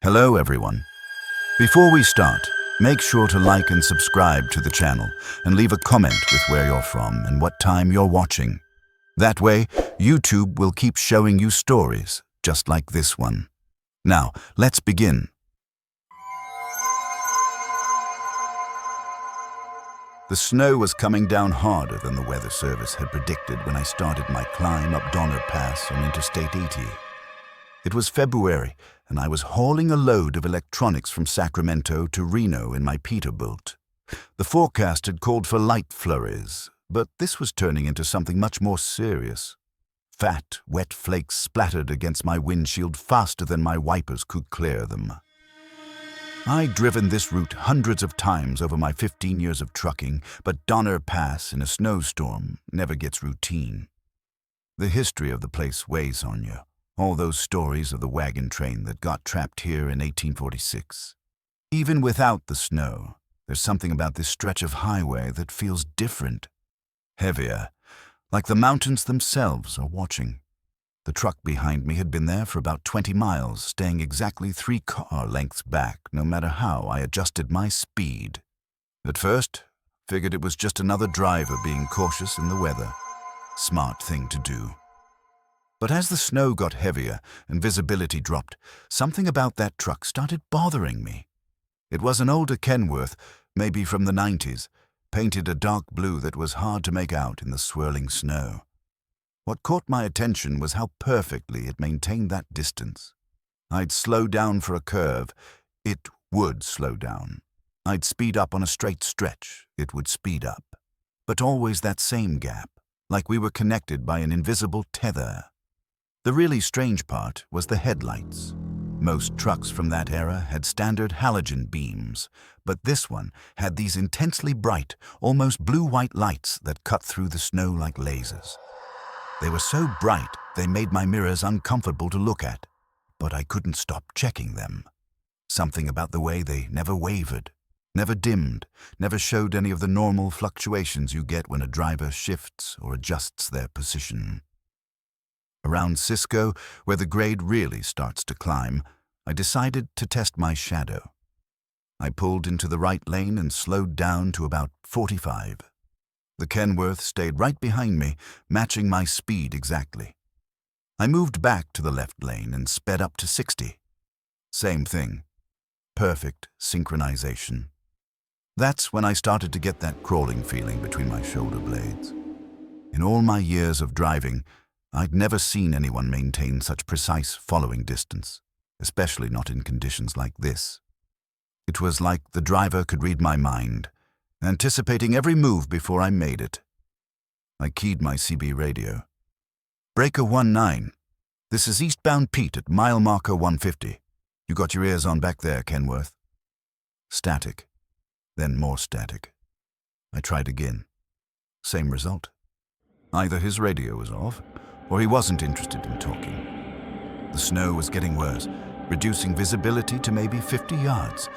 Hello everyone. Before we start, make sure to like and subscribe to the channel and leave a comment with where you're from and what time you're watching. That way, YouTube will keep showing you stories just like this one. Now, let's begin. The snow was coming down harder than the weather service had predicted when I started my climb up Donner Pass on Interstate 80. It was February, and I was hauling a load of electronics from Sacramento to Reno in my Peterbilt. The forecast had called for light flurries, but this was turning into something much more serious. Fat, wet flakes splattered against my windshield faster than my wipers could clear them. I'd driven this route hundreds of times over my 15 years of trucking, but Donner Pass in a snowstorm never gets routine. The history of the place weighs on you. All those stories of the wagon train that got trapped here in 1846. Even without the snow, there's something about this stretch of highway that feels different. Heavier, like the mountains themselves are watching. The truck behind me had been there for about 20 miles, staying exactly 3 car lengths back, no matter how I adjusted my speed. At first, figured it was just another driver being cautious in the weather. Smart thing to do. But as the snow got heavier and visibility dropped, something about that truck started bothering me. It was an older Kenworth, maybe from the 90s, painted a dark blue that was hard to make out in the swirling snow. What caught my attention was how perfectly it maintained that distance. I'd slow down for a curve, it would slow down. I'd speed up on a straight stretch, it would speed up. But always that same gap, like we were connected by an invisible tether. The really strange part was the headlights. Most trucks from that era had standard halogen beams, but this one had these intensely bright, almost blue-white lights that cut through the snow like lasers. They were so bright they made my mirrors uncomfortable to look at, but I couldn't stop checking them. Something about the way they never wavered, never dimmed, never showed any of the normal fluctuations you get when a driver shifts or adjusts their position. Around Cisco, where the grade really starts to climb, I decided to test my shadow. I pulled into the right lane and slowed down to about 45. The Kenworth stayed right behind me, matching my speed exactly. I moved back to the left lane and sped up to 60. Same thing. Perfect synchronization. That's when I started to get that crawling feeling between my shoulder blades. In all my years of driving, I'd never seen anyone maintain such precise following distance, especially not in conditions like this. It was like the driver could read my mind, anticipating every move before I made it. I keyed my CB radio. Breaker 19. This is eastbound Pete at mile marker 150. You got your ears on back there, Kenworth. Static. Then more static. I tried again. Same result. Either his radio was off, or he wasn't interested in talking. The snow was getting worse, reducing visibility to maybe 50 yards.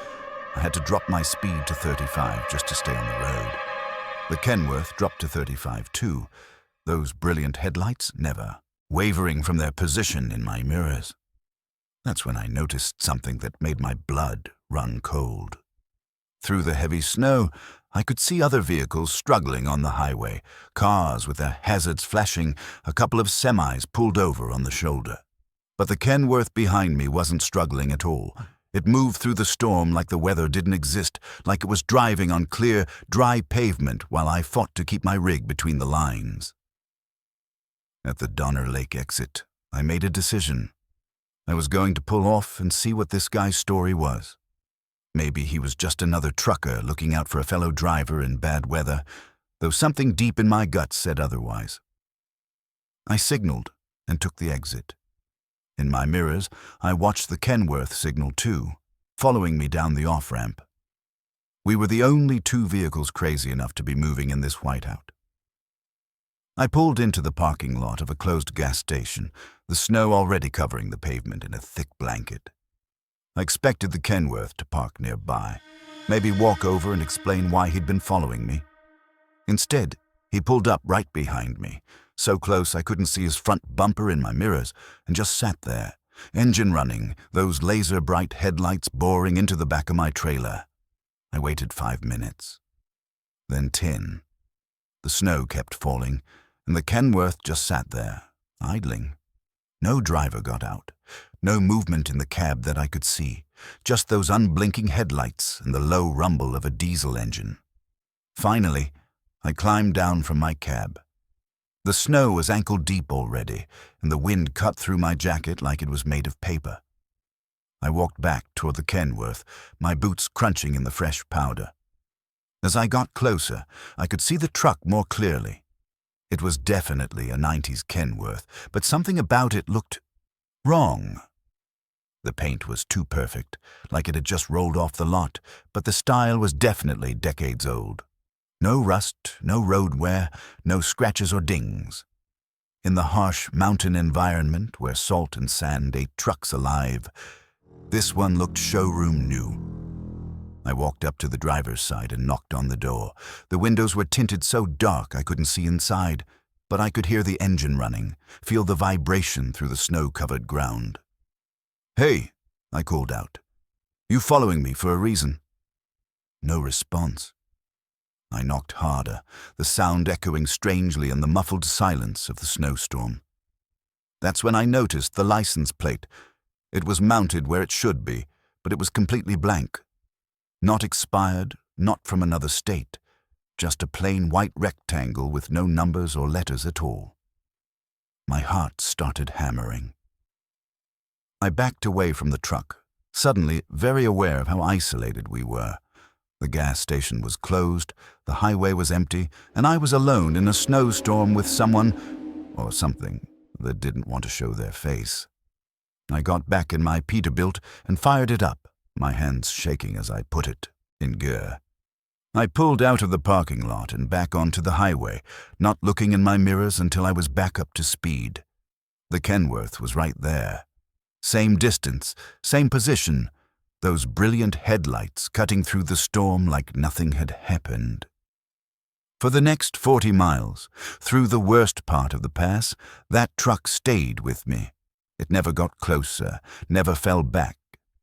I had to drop my speed to 35 just to stay on the road. The Kenworth dropped to 35 too. Those brilliant headlights never, wavering from their position in my mirrors. That's when I noticed something that made my blood run cold. Through the heavy snow, I could see other vehicles struggling on the highway, cars with their hazards flashing, a couple of semis pulled over on the shoulder. But the Kenworth behind me wasn't struggling at all. It moved through the storm like the weather didn't exist, like it was driving on clear, dry pavement while I fought to keep my rig between the lines. At the Donner Lake exit, I made a decision. I was going to pull off and see what this guy's story was. Maybe he was just another trucker looking out for a fellow driver in bad weather, though something deep in my gut said otherwise. I signaled and took the exit. In my mirrors, I watched the Kenworth signal too, following me down the off-ramp. We were the only 2 vehicles crazy enough to be moving in this whiteout. I pulled into the parking lot of a closed gas station, the snow already covering the pavement in a thick blanket. I expected the Kenworth to park nearby, maybe walk over and explain why he'd been following me. Instead, he pulled up right behind me, so close I couldn't see his front bumper in my mirrors, and just sat there, Engine running, those laser-bright headlights boring into the back of my trailer. I waited 5 minutes. Then 10. The snow kept falling, and the Kenworth just sat there, idling. No driver got out. No movement in the cab that I could see. Just those unblinking headlights and the low rumble of a diesel engine. Finally, I climbed down from my cab. The snow was ankle-deep already, and the wind cut through my jacket like it was made of paper. I walked back toward the Kenworth, my boots crunching in the fresh powder. As I got closer, I could see the truck more clearly. It was definitely a 90s Kenworth, but something about it looked wrong. The paint was too perfect, like it had just rolled off the lot, but the style was definitely decades old. No rust, no road wear, no scratches or dings. In the harsh mountain environment where salt and sand ate trucks alive, this one looked showroom new. I walked up to the driver's side and knocked on the door. The windows were tinted so dark I couldn't see inside, but I could hear the engine running, feel the vibration through the snow-covered ground. "Hey," I called out. "You following me for a reason?" No response. I knocked harder, the sound echoing strangely in the muffled silence of the snowstorm. That's when I noticed the license plate. It was mounted where it should be, but it was completely blank. Not expired, not from another state, just a plain white rectangle with no numbers or letters at all. My heart started hammering. I backed away from the truck, suddenly very aware of how isolated we were. The gas station was closed, the highway was empty, and I was alone in a snowstorm with someone, or something, that didn't want to show their face. I got back in my Peterbilt and fired it up, my hands shaking as I put it in gear. I pulled out of the parking lot and back onto the highway, not looking in my mirrors until I was back up to speed. The Kenworth was right there. Same distance, same position, those brilliant headlights cutting through the storm like nothing had happened. For the next 40 miles, through the worst part of the pass, that truck stayed with me. It never got closer, never fell back,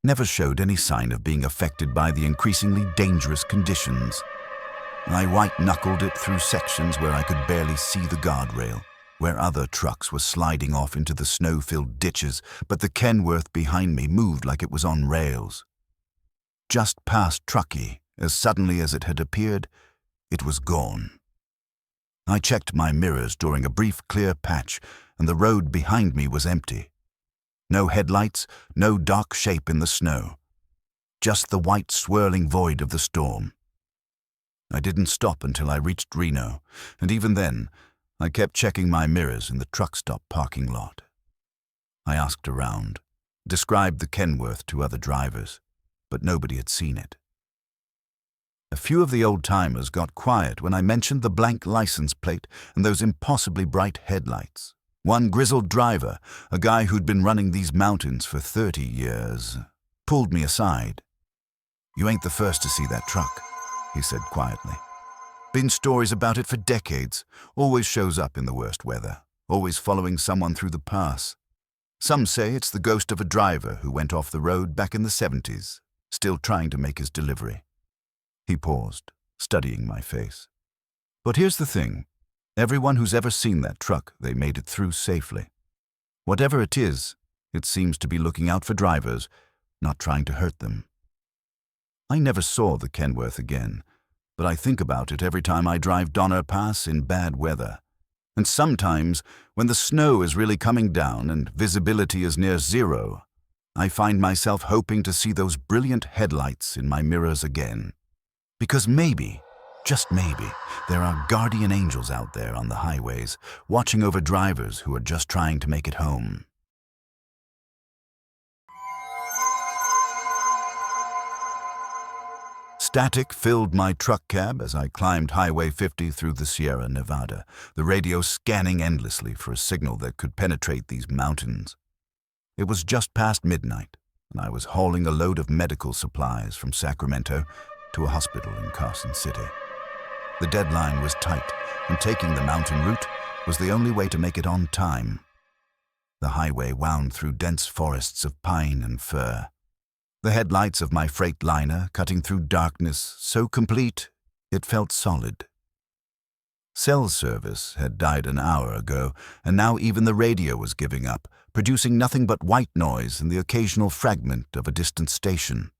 never showed any sign of being affected by the increasingly dangerous conditions. I white-knuckled it through sections where I could barely see the guardrail, where other trucks were sliding off into the snow-filled ditches, but the Kenworth behind me moved like it was on rails. Just past Truckee, as suddenly as it had appeared, it was gone. I checked my mirrors during a brief clear patch, and the road behind me was empty. No headlights, no dark shape in the snow. Just the white swirling void of the storm. I didn't stop until I reached Reno, and even then, I kept checking my mirrors in the truck stop parking lot. I asked around, described the Kenworth to other drivers, but nobody had seen it. A few of the old-timers got quiet when I mentioned the blank license plate and those impossibly bright headlights. One grizzled driver, a guy who'd been running these mountains for 30 years, pulled me aside. "You ain't the first to see that truck," he said quietly. "Been stories about it for decades. Always shows up in the worst weather. Always following someone through the pass. Some say it's the ghost of a driver who went off the road back in the 70s, still trying to make his delivery." He paused, studying my face. "But here's the thing. Everyone who's ever seen that truck, they made it through safely. Whatever it is, it seems to be looking out for drivers, not trying to hurt them." I never saw the Kenworth again, but I think about it every time I drive Donner Pass in bad weather. And sometimes, when the snow is really coming down and visibility is near zero, I find myself hoping to see those brilliant headlights in my mirrors again. Because maybe, just maybe, there are guardian angels out there on the highways, watching over drivers who are just trying to make it home. Static filled my truck cab as I climbed Highway 50 through the Sierra Nevada, the radio scanning endlessly for a signal that could penetrate these mountains. It was just past midnight, and I was hauling a load of medical supplies from Sacramento to a hospital in Carson City. The deadline was tight, and taking the mountain route was the only way to make it on time. The highway wound through dense forests of pine and fir. The headlights of my freight liner cutting through darkness so complete it felt solid. Cell service had died an hour ago, and now even the radio was giving up, producing nothing but white noise and the occasional fragment of a distant station.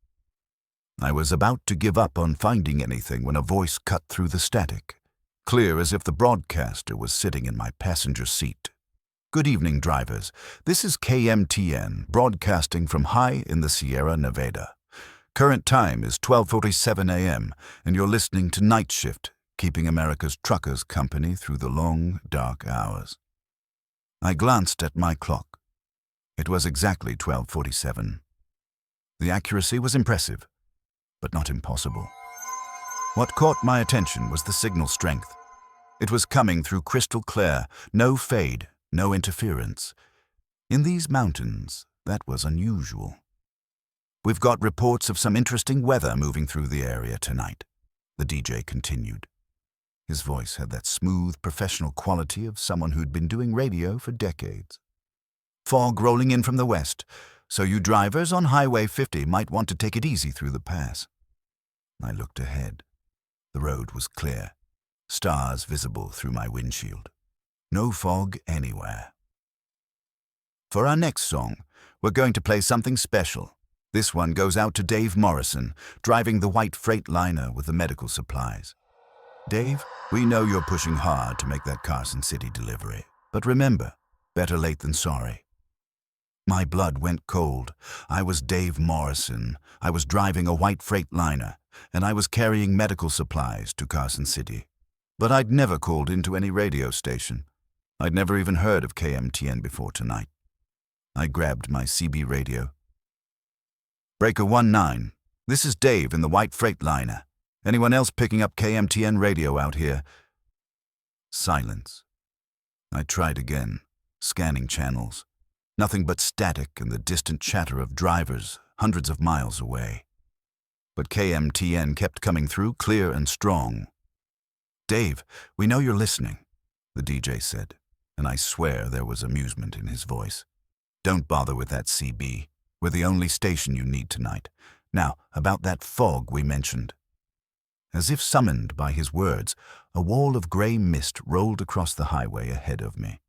I was about to give up on finding anything when a voice cut through the static, clear as if the broadcaster was sitting in my passenger seat. Good evening, drivers. This is KMTN, broadcasting from high in the Sierra Nevada. Current time is 12:47 a.m., and you're listening to Night Shift, keeping America's truckers company through the long, dark hours. I glanced at my clock. It was exactly 12:47. The accuracy was impressive, but not impossible. What caught my attention was the signal strength. It was coming through crystal clear, no fade, no interference. In these mountains, that was unusual. We've got reports of some interesting weather moving through the area tonight, the DJ continued. His voice had that smooth, professional quality of someone who'd been doing radio for decades. Fog rolling in from the west, so you drivers on Highway 50 might want to take it easy through the pass. I looked ahead. The road was clear, stars visible through my windshield. No fog anywhere. For our next song, we're going to play something special. This one goes out to Dave Morrison, driving the white freight liner with the medical supplies. Dave, we know you're pushing hard to make that Carson City delivery, but remember, better late than sorry. My blood went cold. I was Dave Morrison. I was driving a white freight liner, and I was carrying medical supplies to Carson City. But I'd never called into any radio station. I'd never even heard of KMTN before tonight. I grabbed my CB radio. Breaker 19, this is Dave in the white freight liner. Anyone else picking up KMTN radio out here? Silence. I tried again, scanning channels. Nothing but static and the distant chatter of drivers hundreds of miles away. But KMTN kept coming through clear and strong. Dave, we know you're listening, the DJ said, and I swear there was amusement in his voice. Don't bother with that CB. We're the only station you need tonight. Now, about that fog we mentioned. As if summoned by his words, a wall of gray mist rolled across the highway ahead of me.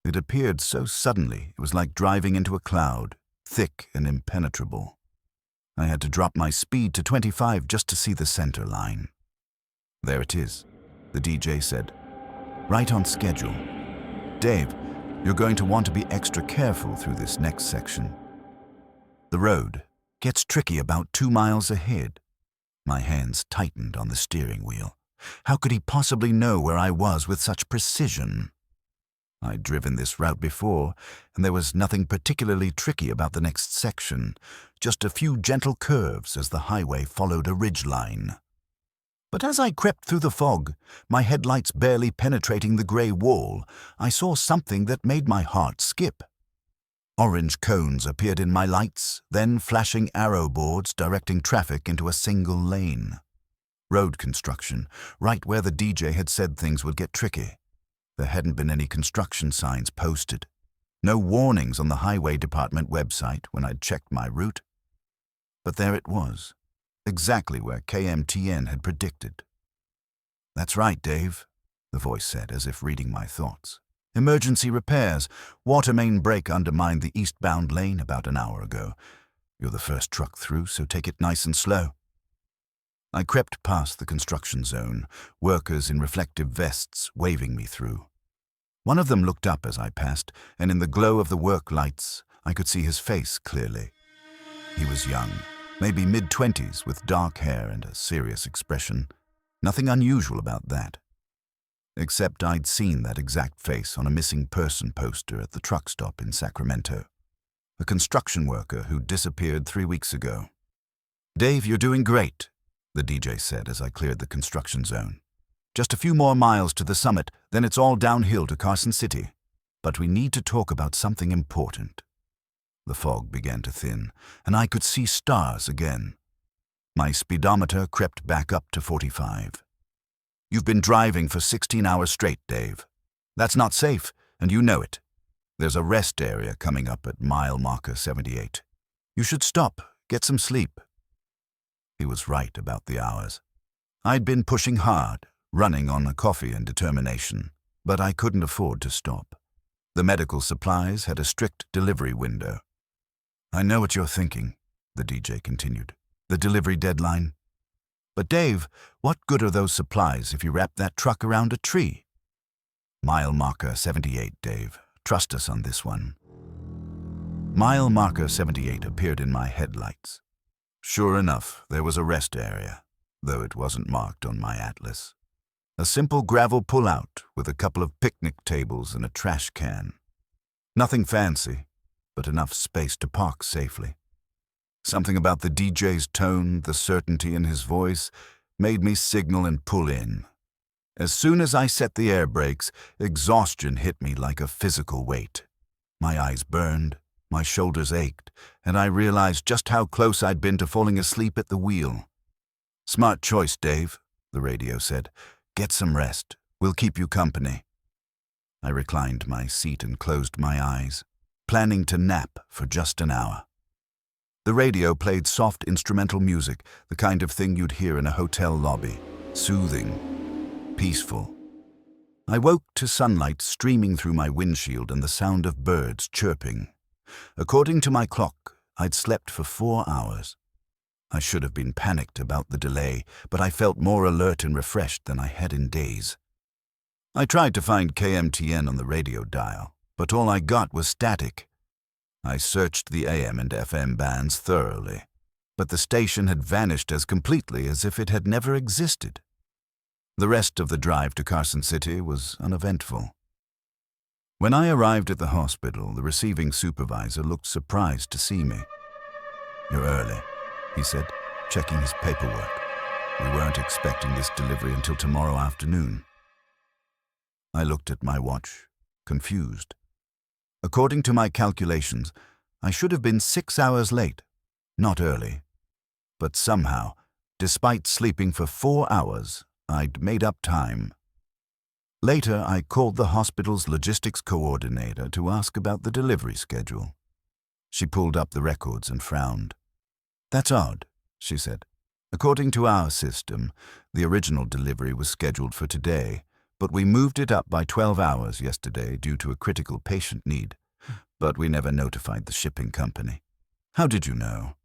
It appeared so suddenly it was like driving into a cloud, thick and impenetrable. I had to drop my speed to 25 just to see the center line. There it is, the DJ said. Right on schedule. Dave, you're going to want to be extra careful through this next section. The road gets tricky about 2 miles ahead. My hands tightened on the steering wheel. How could he possibly know where I was with such precision? I'd driven this route before, and there was nothing particularly tricky about the next section, just a few gentle curves as the highway followed a ridgeline. But as I crept through the fog, my headlights barely penetrating the gray wall, I saw something that made my heart skip. Orange cones appeared in my lights, then flashing arrow boards directing traffic into a single lane. Road construction, right where the DJ had said things would get tricky. There hadn't been any construction signs posted. No warnings on the highway department website when I'd checked my route. But there it was, exactly where KMTN had predicted. That's right, Dave, the voice said as if reading my thoughts. Emergency repairs. Water main break undermined the eastbound lane about an hour ago. You're the first truck through, so take it nice and slow. I crept past the construction zone, workers in reflective vests waving me through. One of them looked up as I passed, and in the glow of the work lights, I could see his face clearly. He was young, maybe mid-20s, with dark hair and a serious expression. Nothing unusual about that. Except I'd seen that exact face on a missing person poster at the truck stop in Sacramento. A construction worker who disappeared 3 weeks ago. Dave, you're doing great, the DJ said as I cleared the construction zone. Just a few more miles to the summit, then it's all downhill to Carson City. But we need to talk about something important. The fog began to thin, and I could see stars again. My speedometer crept back up to 45. You've been driving for 16 hours straight, Dave. That's not safe, and you know it. There's a rest area coming up at mile marker 78. You should stop, get some sleep. He was right about the hours. I'd been pushing hard, running on a coffee and determination, but I couldn't afford to stop. The medical supplies had a strict delivery window. I know what you're thinking, the DJ continued. The delivery deadline. But Dave, what good are those supplies if you wrap that truck around a tree? Mile marker 78, Dave. Trust us on this one. Mile marker 78 appeared in my headlights. Sure enough, there was a rest area, though it wasn't marked on my atlas. A simple gravel pull-out with a couple of picnic tables and a trash can. Nothing fancy, but enough space to park safely. Something about the DJ's tone, the certainty in his voice, made me signal and pull in. As soon as I set the air brakes, exhaustion hit me like a physical weight. My eyes burned, my shoulders ached, and I realized just how close I'd been to falling asleep at the wheel. Smart choice, Dave, the radio said. Get some rest. We'll keep you company. I reclined my seat and closed my eyes, planning to nap for just an hour. The radio played soft instrumental music, the kind of thing you'd hear in a hotel lobby. Soothing, peaceful. I woke to sunlight streaming through my windshield and the sound of birds chirping. According to my clock, I'd slept for 4 hours. I should have been panicked about the delay, but I felt more alert and refreshed than I had in days. I tried to find KMTN on the radio dial, but all I got was static. I searched the AM and FM bands thoroughly, but the station had vanished as completely as if it had never existed. The rest of the drive to Carson City was uneventful. When I arrived at the hospital, the receiving supervisor looked surprised to see me. "You're early," he said, checking his paperwork. "We weren't expecting this delivery until tomorrow afternoon." I looked at my watch, confused. According to my calculations, I should have been 6 hours late, not early. But somehow, despite sleeping for 4 hours, I'd made up time. Later, I called the hospital's logistics coordinator to ask about the delivery schedule. She pulled up the records and frowned. "That's odd," she said. "According to our system, the original delivery was scheduled for today, but we moved it up by 12 hours yesterday due to a critical patient need. But we never notified the shipping company. How did you know?"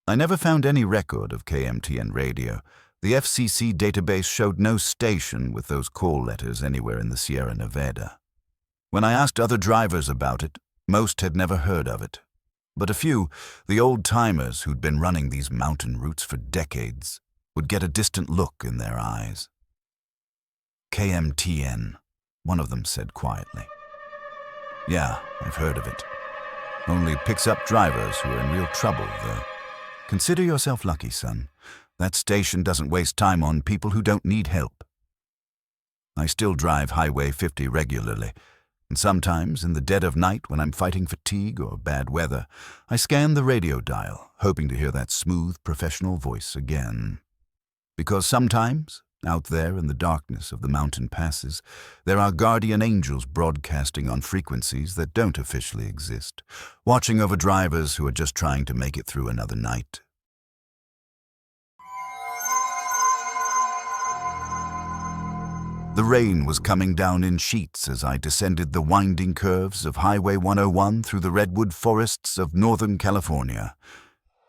I never found any record of KMTN radio. The FCC database showed no station with those call letters anywhere in the Sierra Nevada. When I asked other drivers about it, most had never heard of it. But a few, the old-timers who'd been running these mountain routes for decades, would get a distant look in their eyes. "KMTN," one of them said quietly. "Yeah, I've heard of it. Only picks up drivers who are in real trouble, though. Consider yourself lucky, son. That station doesn't waste time on people who don't need help." I still drive Highway 50 regularly, and sometimes in the dead of night when I'm fighting fatigue or bad weather, I scan the radio dial, hoping to hear that smooth, professional voice again. Because sometimes, out there in the darkness of the mountain passes, there are guardian angels broadcasting on frequencies that don't officially exist, watching over drivers who are just trying to make it through another night. The rain was coming down in sheets as I descended the winding curves of Highway 101 through the redwood forests of Northern California.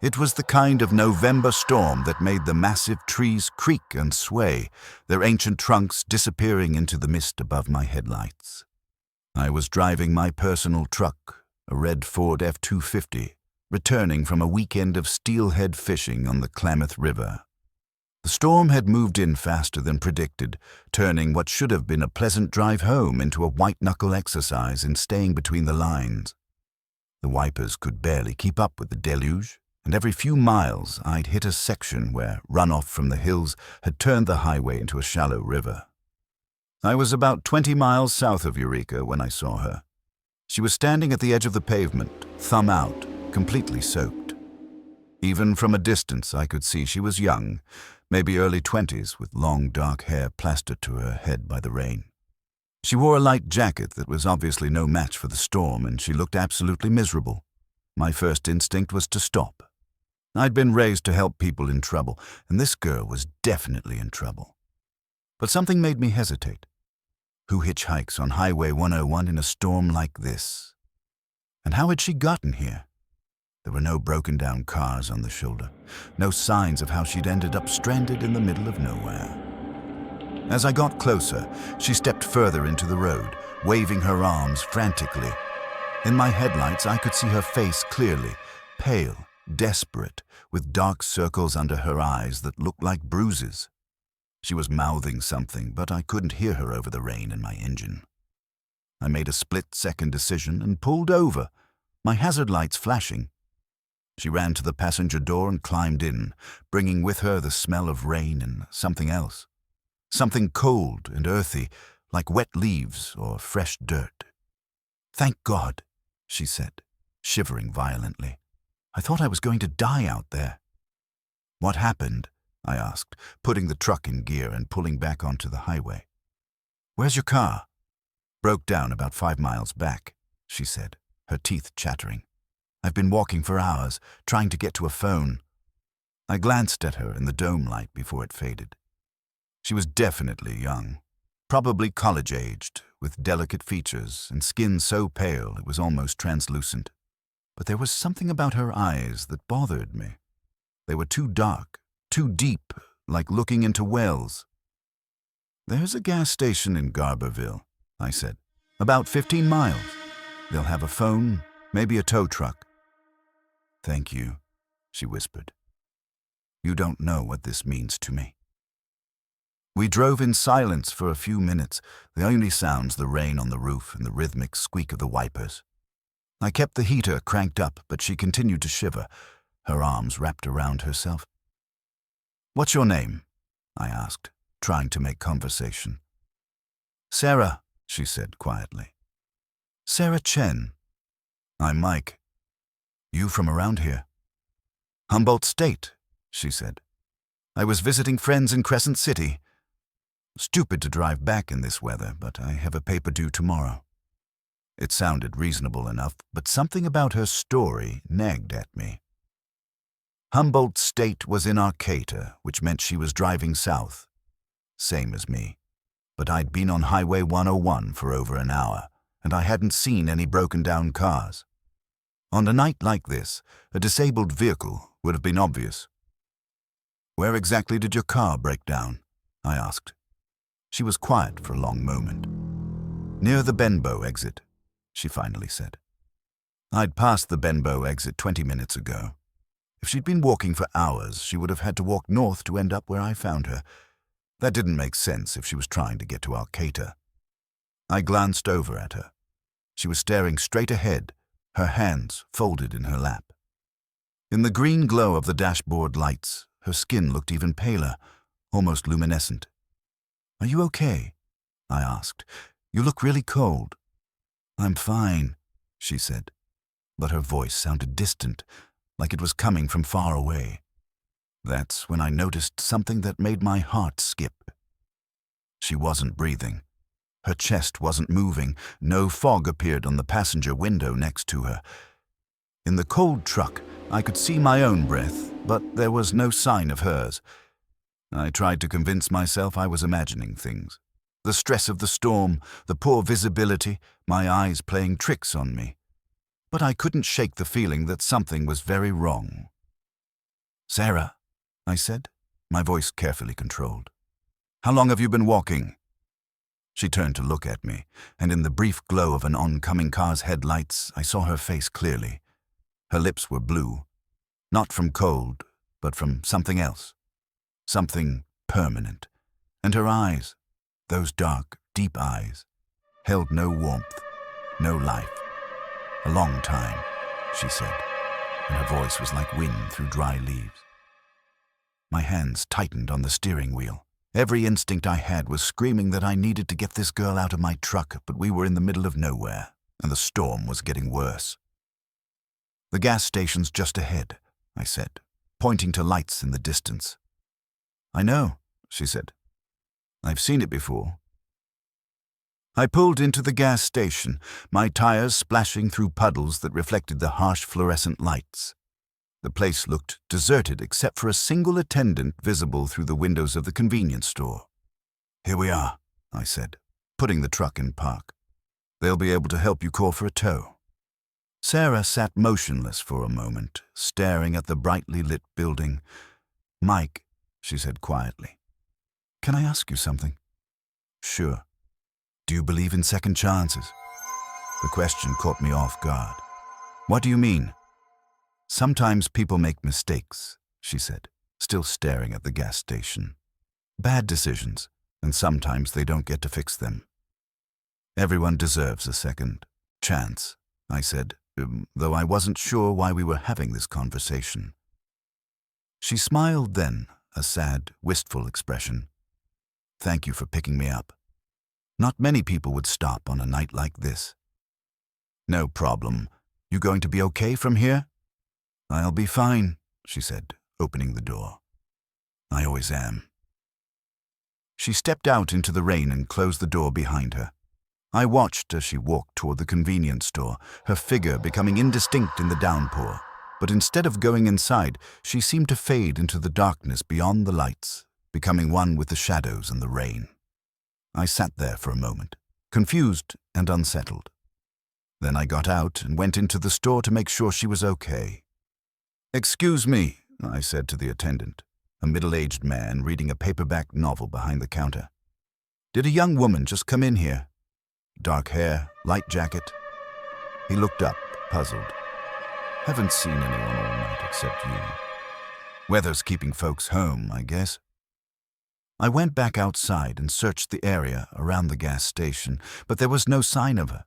It was the kind of November storm that made the massive trees creak and sway, their ancient trunks disappearing into the mist above my headlights. I was driving my personal truck, a red Ford F-250, returning from a weekend of steelhead fishing on the Klamath River. The storm had moved in faster than predicted, turning what should have been a pleasant drive home into a white-knuckle exercise in staying between the lines. The wipers could barely keep up with the deluge, and every few miles I'd hit a section where runoff from the hills had turned the highway into a shallow river. I was about 20 miles south of Eureka when I saw her. She was standing at the edge of the pavement, thumb out, completely soaked. Even from a distance I could see she was young, maybe early 20s, with long dark hair plastered to her head by the rain. She wore a light jacket that was obviously no match for the storm, and she looked absolutely miserable. My first instinct was to stop. I'd been raised to help people in trouble, and this girl was definitely in trouble. But something made me hesitate. Who hitchhikes on Highway 101 in a storm like this? And how had she gotten here? There were no broken-down cars on the shoulder, no signs of how she'd ended up stranded in the middle of nowhere. As I got closer, she stepped further into the road, waving her arms frantically. In my headlights, I could see her face clearly, pale, desperate, with dark circles under her eyes that looked like bruises. She was mouthing something, but I couldn't hear her over the rain in my engine. I made a split-second decision and pulled over, my hazard lights flashing. She ran to the passenger door and climbed in, bringing with her the smell of rain and something else. Something cold and earthy, like wet leaves or fresh dirt. "Thank God," she said, shivering violently. "I thought I was going to die out there." "What happened?" I asked, putting the truck in gear and pulling back onto the highway. "Where's your car?" "Broke down about 5 miles back," she said, her teeth chattering. "I've been walking for hours, trying to get to a phone." I glanced at her in the dome light before it faded. She was definitely young, probably college-aged, with delicate features and skin so pale it was almost translucent. But there was something about her eyes that bothered me. They were too dark, too deep, like looking into wells. "There's a gas station in Garberville," I said. "About 15 miles. They'll have a phone, maybe a tow truck." "Thank you," she whispered. "You don't know what this means to me." We drove in silence for a few minutes, the only sounds the rain on the roof and the rhythmic squeak of the wipers. I kept the heater cranked up, but she continued to shiver, her arms wrapped around herself. "What's your name?" I asked, trying to make conversation. "Sarah," she said quietly. "Sarah Chen." "I'm Mike. You from around here?" "Humboldt State," she said. "I was visiting friends in Crescent City. Stupid to drive back in this weather, but I have a paper due tomorrow." It sounded reasonable enough, but something about her story nagged at me. Humboldt State was in Arcata, which meant she was driving south. Same as me. But I'd been on Highway 101 for over an hour, and I hadn't seen any broken-down cars. On a night like this, a disabled vehicle would have been obvious. "Where exactly did your car break down?" I asked. She was quiet for a long moment. "Near the Benbow exit," she finally said. I'd passed the Benbow exit 20 minutes ago. If she'd been walking for hours, she would have had to walk north to end up where I found her. That didn't make sense if she was trying to get to Arcata. I glanced over at her. She was staring straight ahead, her hands folded in her lap. In the green glow of the dashboard lights, her skin looked even paler, almost luminescent. "Are you okay?" I asked. "You look really cold." "I'm fine," she said, but her voice sounded distant, like it was coming from far away. That's when I noticed something that made my heart skip. She wasn't breathing. Her chest wasn't moving. No fog appeared on the passenger window next to her. In the cold truck, I could see my own breath, but there was no sign of hers. I tried to convince myself I was imagining things. The stress of the storm, the poor visibility, my eyes playing tricks on me. But I couldn't shake the feeling that something was very wrong. "Sarah," I said, my voice carefully controlled. "How long have you been walking?" She turned to look at me, and in the brief glow of an oncoming car's headlights, I saw her face clearly. Her lips were blue, not from cold, but from something else. Something permanent. And her eyes, those dark, deep eyes, held no warmth, no life. "A long time," she said, and her voice was like wind through dry leaves. My hands tightened on the steering wheel. Every instinct I had was screaming that I needed to get this girl out of my truck, but we were in the middle of nowhere, and the storm was getting worse. "The gas station's just ahead," I said, pointing to lights in the distance. "I know," she said. "I've seen it before." I pulled into the gas station, my tires splashing through puddles that reflected the harsh fluorescent lights. The place looked deserted except for a single attendant visible through the windows of the convenience store. "Here we are," I said, putting the truck in park. "They'll be able to help you call for a tow." Sarah sat motionless for a moment, staring at the brightly lit building. "Mike," she said quietly, "can I ask you something?" "Sure." "Do you believe in second chances?" The question caught me off guard. "What do you mean?" "Sometimes people make mistakes," she said, still staring at the gas station. "Bad decisions, and sometimes they don't get to fix them. Everyone deserves a second chance," I said, though I wasn't sure why we were having this conversation. She smiled then, a sad, wistful expression. "Thank you for picking me up. Not many people would stop on a night like this." "No problem. You going to be okay from here?" "I'll be fine," she said, opening the door. "I always am." She stepped out into the rain and closed the door behind her. I watched as she walked toward the convenience store, her figure becoming indistinct in the downpour. But instead of going inside, she seemed to fade into the darkness beyond the lights, becoming one with the shadows and the rain. I sat there for a moment, confused and unsettled. Then I got out and went into the store to make sure she was okay. "Excuse me," I said to the attendant, a middle-aged man reading a paperback novel behind the counter. "Did a young woman just come in here? Dark hair, light jacket?" He looked up, puzzled. "Haven't seen anyone all night except you. Weather's keeping folks home, I guess." I went back outside and searched the area around the gas station, but there was no sign of her.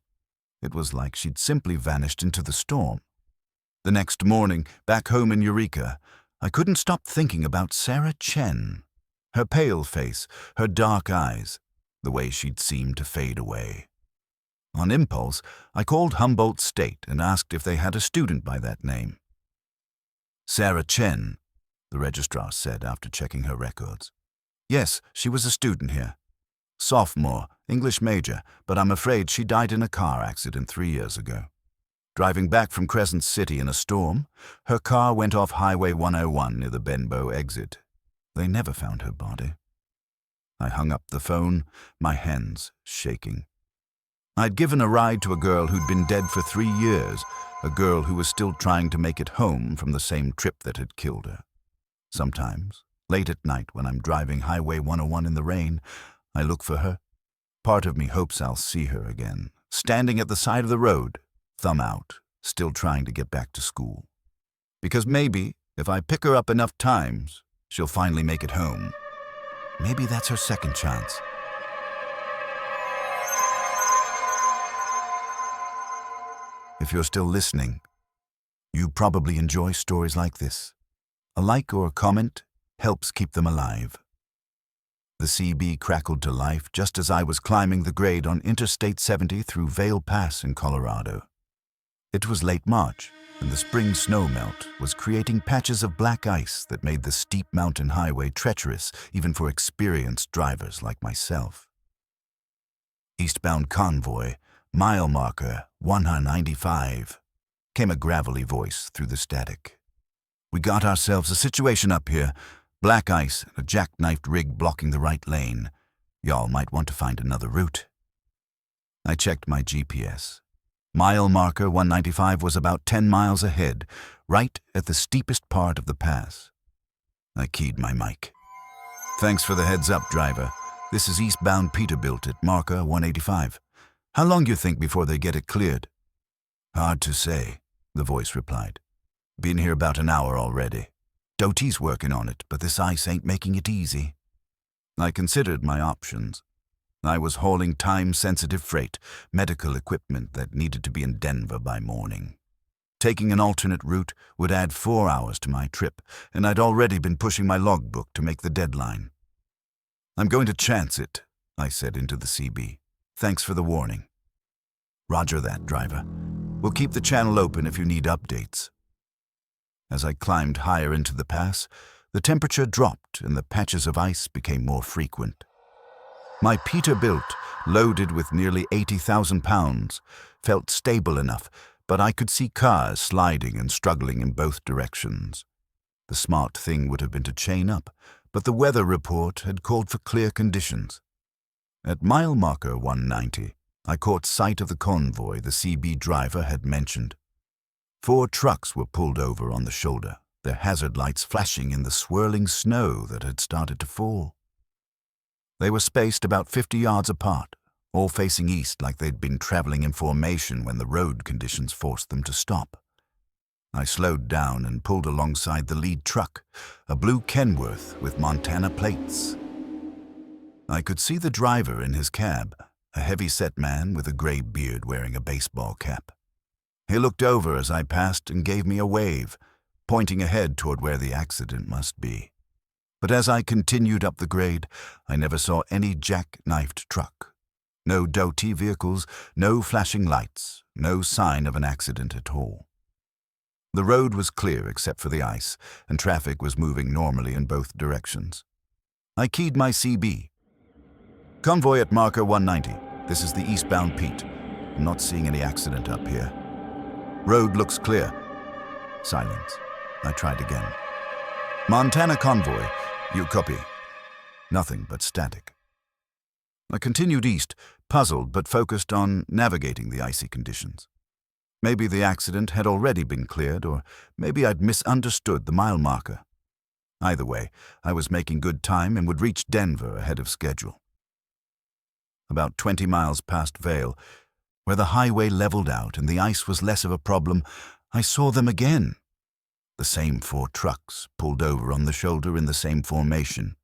It was like she'd simply vanished into the storm. The next morning, back home in Eureka, I couldn't stop thinking about Sarah Chen. Her pale face, her dark eyes, the way she'd seemed to fade away. On impulse, I called Humboldt State and asked if they had a student by that name. "Sarah Chen," the registrar said after checking her records. "Yes, she was a student here. Sophomore, English major, but I'm afraid she died in a car accident 3 years ago. Driving back from Crescent City in a storm, her car went off Highway 101 near the Benbow exit. They never found her body." I hung up the phone, my hands shaking. I'd given a ride to a girl who'd been dead for 3 years, a girl who was still trying to make it home from the same trip that had killed her. Sometimes, late at night when I'm driving Highway 101 in the rain, I look for her. Part of me hopes I'll see her again, standing at the side of the road, thumb out, still trying to get back to school. Because maybe, if I pick her up enough times, she'll finally make it home. Maybe that's her second chance. If you're still listening, you probably enjoy stories like this. A like or a comment helps keep them alive. The CB crackled to life just as I was climbing the grade on Interstate 70 through Vail Pass in Colorado. It was late March, and the spring snowmelt was creating patches of black ice that made the steep mountain highway treacherous even for experienced drivers like myself. "Eastbound convoy, mile marker 195, came a gravelly voice through the static. "We got ourselves a situation up here. Black ice and a jackknifed rig blocking the right lane. Y'all might want to find another route." I checked my GPS. Mile marker 195 was about 10 miles ahead, right at the steepest part of the pass. I keyed my mic. "Thanks for the heads up, driver. This is eastbound Peterbilt at marker 185. How long do you think before they get it cleared?" "Hard to say," the voice replied. "Been here about an hour already. Doty's working on it, but this ice ain't making it easy." I considered my options. I was hauling time-sensitive freight, medical equipment that needed to be in Denver by morning. Taking an alternate route would add 4 hours to my trip, and I'd already been pushing my logbook to make the deadline. "I'm going to chance it," I said into the CB. "Thanks for the warning." "Roger that, driver. We'll keep the channel open if you need updates." As I climbed higher into the pass, the temperature dropped and the patches of ice became more frequent. My Peterbilt, loaded with nearly 80,000 pounds, felt stable enough, but I could see cars sliding and struggling in both directions. The smart thing would have been to chain up, but the weather report had called for clear conditions. At mile marker 190, I caught sight of the convoy the CB driver had mentioned. 4 trucks were pulled over on the shoulder, their hazard lights flashing in the swirling snow that had started to fall. They were spaced about 50 yards apart, all facing east like they'd been traveling in formation when the road conditions forced them to stop. I slowed down and pulled alongside the lead truck, a blue Kenworth with Montana plates. I could see the driver in his cab, a heavy-set man with a gray beard wearing a baseball cap. He looked over as I passed and gave me a wave, pointing ahead toward where the accident must be. But as I continued up the grade, I never saw any jack-knifed truck. No doughty vehicles, no flashing lights, no sign of an accident at all. The road was clear except for the ice, and traffic was moving normally in both directions. I keyed my CB. Convoy at marker 190. This is the eastbound Pete. I'm not seeing any accident up here. Road looks clear. Silence. I tried again. Montana convoy. You copy. Nothing but static. I continued east, puzzled but focused on navigating the icy conditions. Maybe the accident had already been cleared, or maybe I'd misunderstood the mile marker. Either way, I was making good time and would reach Denver ahead of schedule. About 20 miles past Vail, where the highway leveled out and the ice was less of a problem, I saw them again. The same 4 trucks pulled over on the shoulder in the same formation.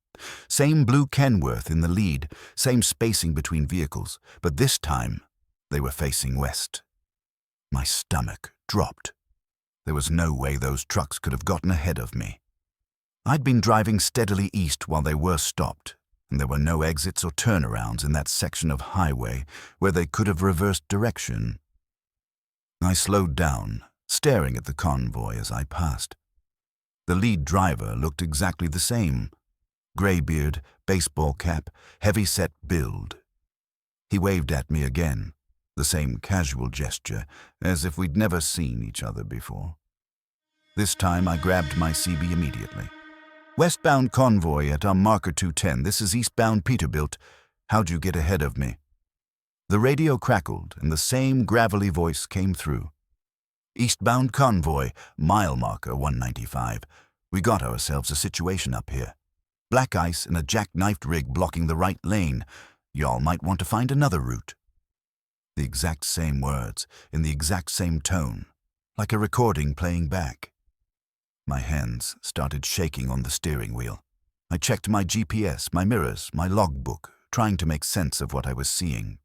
Same blue Kenworth in the lead, same spacing between vehicles, but this time they were facing west. My stomach dropped. There was no way those trucks could have gotten ahead of me. I'd been driving steadily east while they were stopped, and there were no exits or turnarounds in that section of highway where they could have reversed direction. I slowed down, staring at the convoy as I passed. The lead driver looked exactly the same. Gray beard, baseball cap, heavy-set build. He waved at me again, the same casual gesture, as if we'd never seen each other before. This time I grabbed my CB immediately. Westbound convoy at marker 210. This is eastbound Peterbilt. How'd you get ahead of me? The radio crackled, and the same gravelly voice came through. Eastbound convoy, mile marker 195. We got ourselves a situation up here. Black ice and a jackknifed rig blocking the right lane. Y'all might want to find another route. The exact same words, in the exact same tone, like a recording playing back. My hands started shaking on the steering wheel. I checked my GPS, my mirrors, my logbook, trying to make sense of what I was seeing.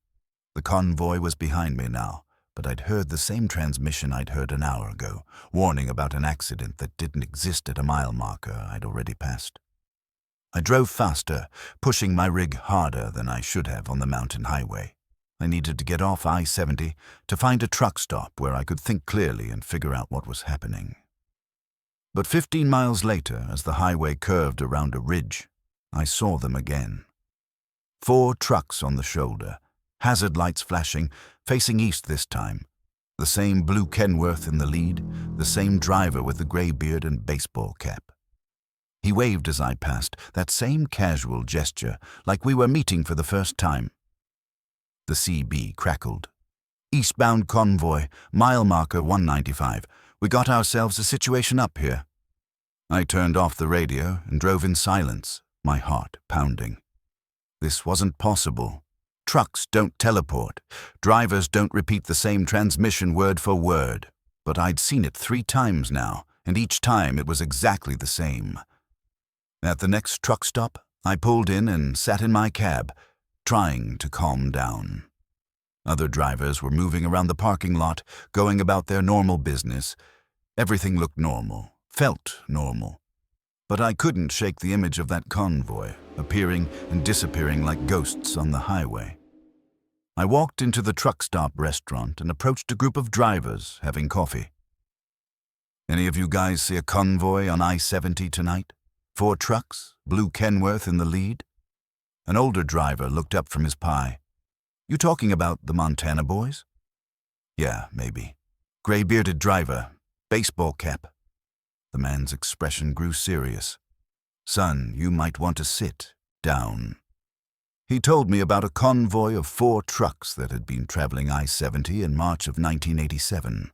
The convoy was behind me now, but I'd heard the same transmission I'd heard an hour ago, warning about an accident that didn't exist at a mile marker I'd already passed. I drove faster, pushing my rig harder than I should have on the mountain highway. I needed to get off I-70 to find a truck stop where I could think clearly and figure out what was happening. But 15 miles later, as the highway curved around a ridge, I saw them again. 4 trucks on the shoulder, hazard lights flashing, facing east this time. The same blue Kenworth in the lead, the same driver with the gray beard and baseball cap. He waved as I passed, that same casual gesture, like we were meeting for the first time. The CB crackled. Eastbound convoy, mile marker 195. We got ourselves a situation up here. I turned off the radio and drove in silence, my heart pounding. This wasn't possible. Trucks don't teleport. Drivers don't repeat the same transmission word for word. But I'd seen it 3 times now, and each time it was exactly the same. At the next truck stop, I pulled in and sat in my cab, trying to calm down. Other drivers were moving around the parking lot, going about their normal business. Everything looked normal, felt normal. But I couldn't shake the image of that convoy, appearing and disappearing like ghosts on the highway. I walked into the truck stop restaurant and approached a group of drivers having coffee. Any of you guys see a convoy on I-70 tonight? 4 trucks, blue Kenworth in the lead? An older driver looked up from his pie. You talking about the Montana boys? Yeah, maybe. Gray-bearded driver, baseball cap. The man's expression grew serious. Son, you might want to sit down. He told me about a convoy of 4 trucks that had been traveling I-70 in March of 1987.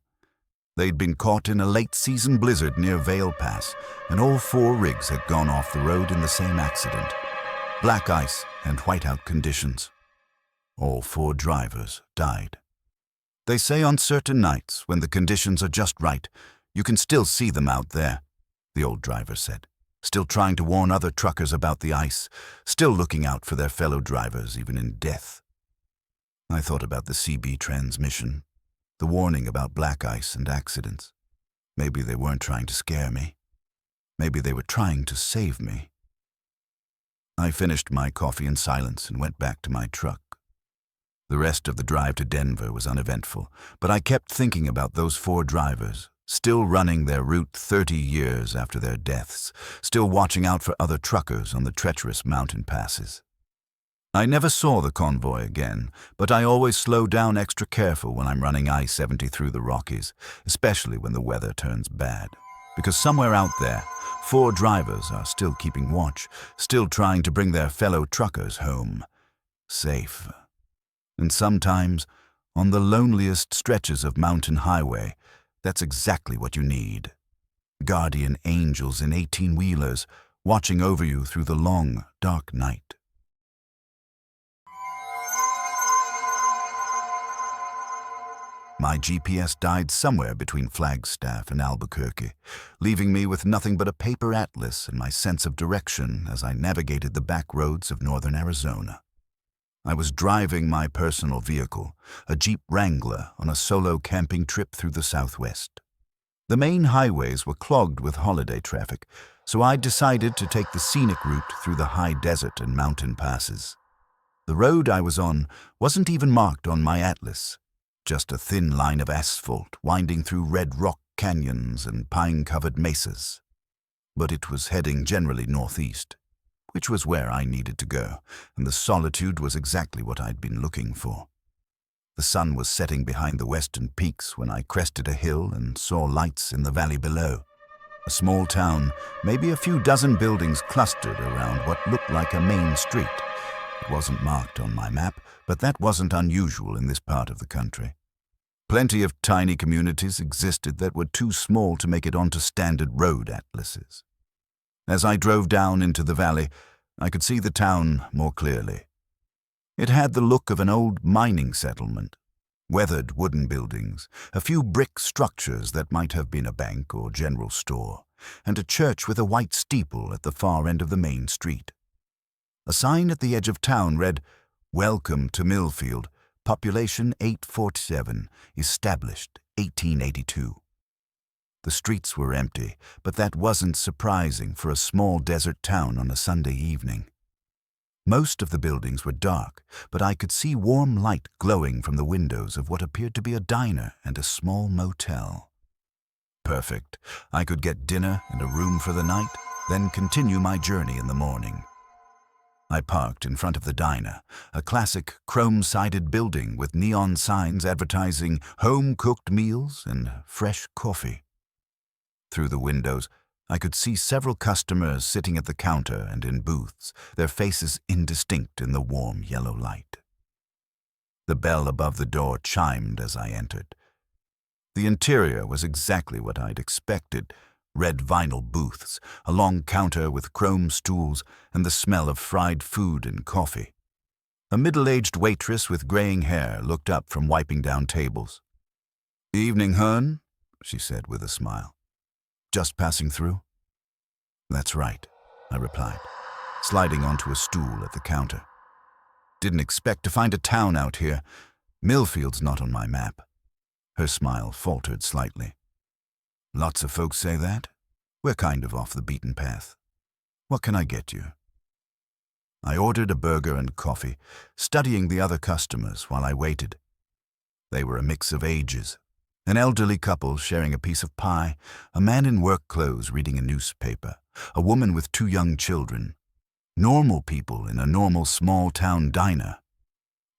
They'd been caught in a late-season blizzard near Vail Pass, and all 4 rigs had gone off the road in the same accident. Black ice and whiteout conditions. All 4 drivers died. They say on certain nights, when the conditions are just right, you can still see them out there, the old driver said, still trying to warn other truckers about the ice, still looking out for their fellow drivers even in death. I thought about the CB transmission, the warning about black ice and accidents. Maybe they weren't trying to scare me. Maybe they were trying to save me. I finished my coffee in silence and went back to my truck. The rest of the drive to Denver was uneventful, but I kept thinking about those 4 drivers, still running their route 30 years after their deaths, still watching out for other truckers on the treacherous mountain passes. I never saw the convoy again, but I always slow down extra careful when I'm running I-70 through the Rockies, especially when the weather turns bad. Because somewhere out there, 4 drivers are still keeping watch, still trying to bring their fellow truckers home, safe. And sometimes, on the loneliest stretches of mountain highway, that's exactly what you need. Guardian angels in 18-wheelers watching over you through the long, dark night. My GPS died somewhere between Flagstaff and Albuquerque, leaving me with nothing but a paper atlas and my sense of direction as I navigated the back roads of northern Arizona. I was driving my personal vehicle, a Jeep Wrangler, on a solo camping trip through the Southwest. The main highways were clogged with holiday traffic, so I decided to take the scenic route through the high desert and mountain passes. The road I was on wasn't even marked on my atlas, just a thin line of asphalt winding through red rock canyons and pine-covered mesas. But it was heading generally northeast, which was where I needed to go, and the solitude was exactly what I'd been looking for. The sun was setting behind the western peaks when I crested a hill and saw lights in the valley below. A small town, maybe a few dozen buildings clustered around what looked like a main street. It wasn't marked on my map, but that wasn't unusual in this part of the country. Plenty of tiny communities existed that were too small to make it onto standard road atlases. As I drove down into the valley, I could see the town more clearly. It had the look of an old mining settlement. Weathered wooden buildings, a few brick structures that might have been a bank or general store, and a church with a white steeple at the far end of the main street. A sign at the edge of town read, "Welcome to Millfield, population 847, established 1882. The streets were empty, but that wasn't surprising for a small desert town on a Sunday evening. Most of the buildings were dark, but I could see warm light glowing from the windows of what appeared to be a diner and a small motel. Perfect. I could get dinner and a room for the night, then continue my journey in the morning. I parked in front of the diner, a classic chrome-sided building with neon signs advertising home-cooked meals and fresh coffee. Through the windows, I could see several customers sitting at the counter and in booths, their faces indistinct in the warm yellow light. The bell above the door chimed as I entered. The interior was exactly what I'd expected: red vinyl booths, a long counter with chrome stools, and the smell of fried food and coffee. A middle-aged waitress with graying hair looked up from wiping down tables. "Evening, Hearn," she said with a smile. "Just passing through?" "That's right," I replied, sliding onto a stool at the counter. "Didn't expect to find a town out here. Millfield's not on my map." Her smile faltered slightly. "Lots of folks say that. We're kind of off the beaten path. What can I get you?" I ordered a burger and coffee, studying the other customers while I waited. They were a mix of ages. An elderly couple sharing a piece of pie, a man in work clothes reading a newspaper, a woman with 2 young children. Normal people in a normal small-town diner.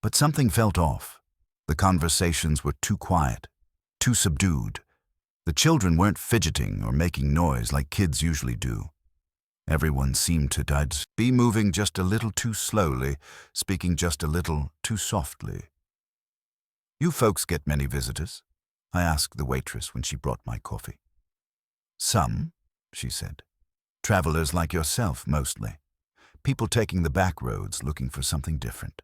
But something felt off. The conversations were too quiet, too subdued. The children weren't fidgeting or making noise like kids usually do. Everyone seemed to be moving just a little too slowly, speaking just a little too softly. "You folks get many visitors?" I asked the waitress when she brought my coffee. "Some," she said. "Travelers like yourself, mostly. People taking the back roads looking for something different.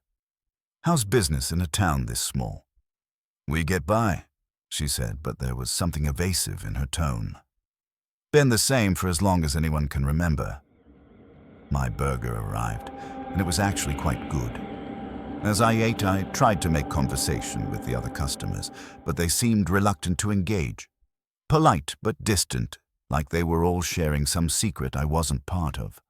How's business in a town this small?" "We get by," she said, but there was something evasive in her tone. "Been the same for as long as anyone can remember." My burger arrived, and it was actually quite good. As I ate, I tried to make conversation with the other customers, but they seemed reluctant to engage. Polite but distant, like they were all sharing some secret I wasn't part of.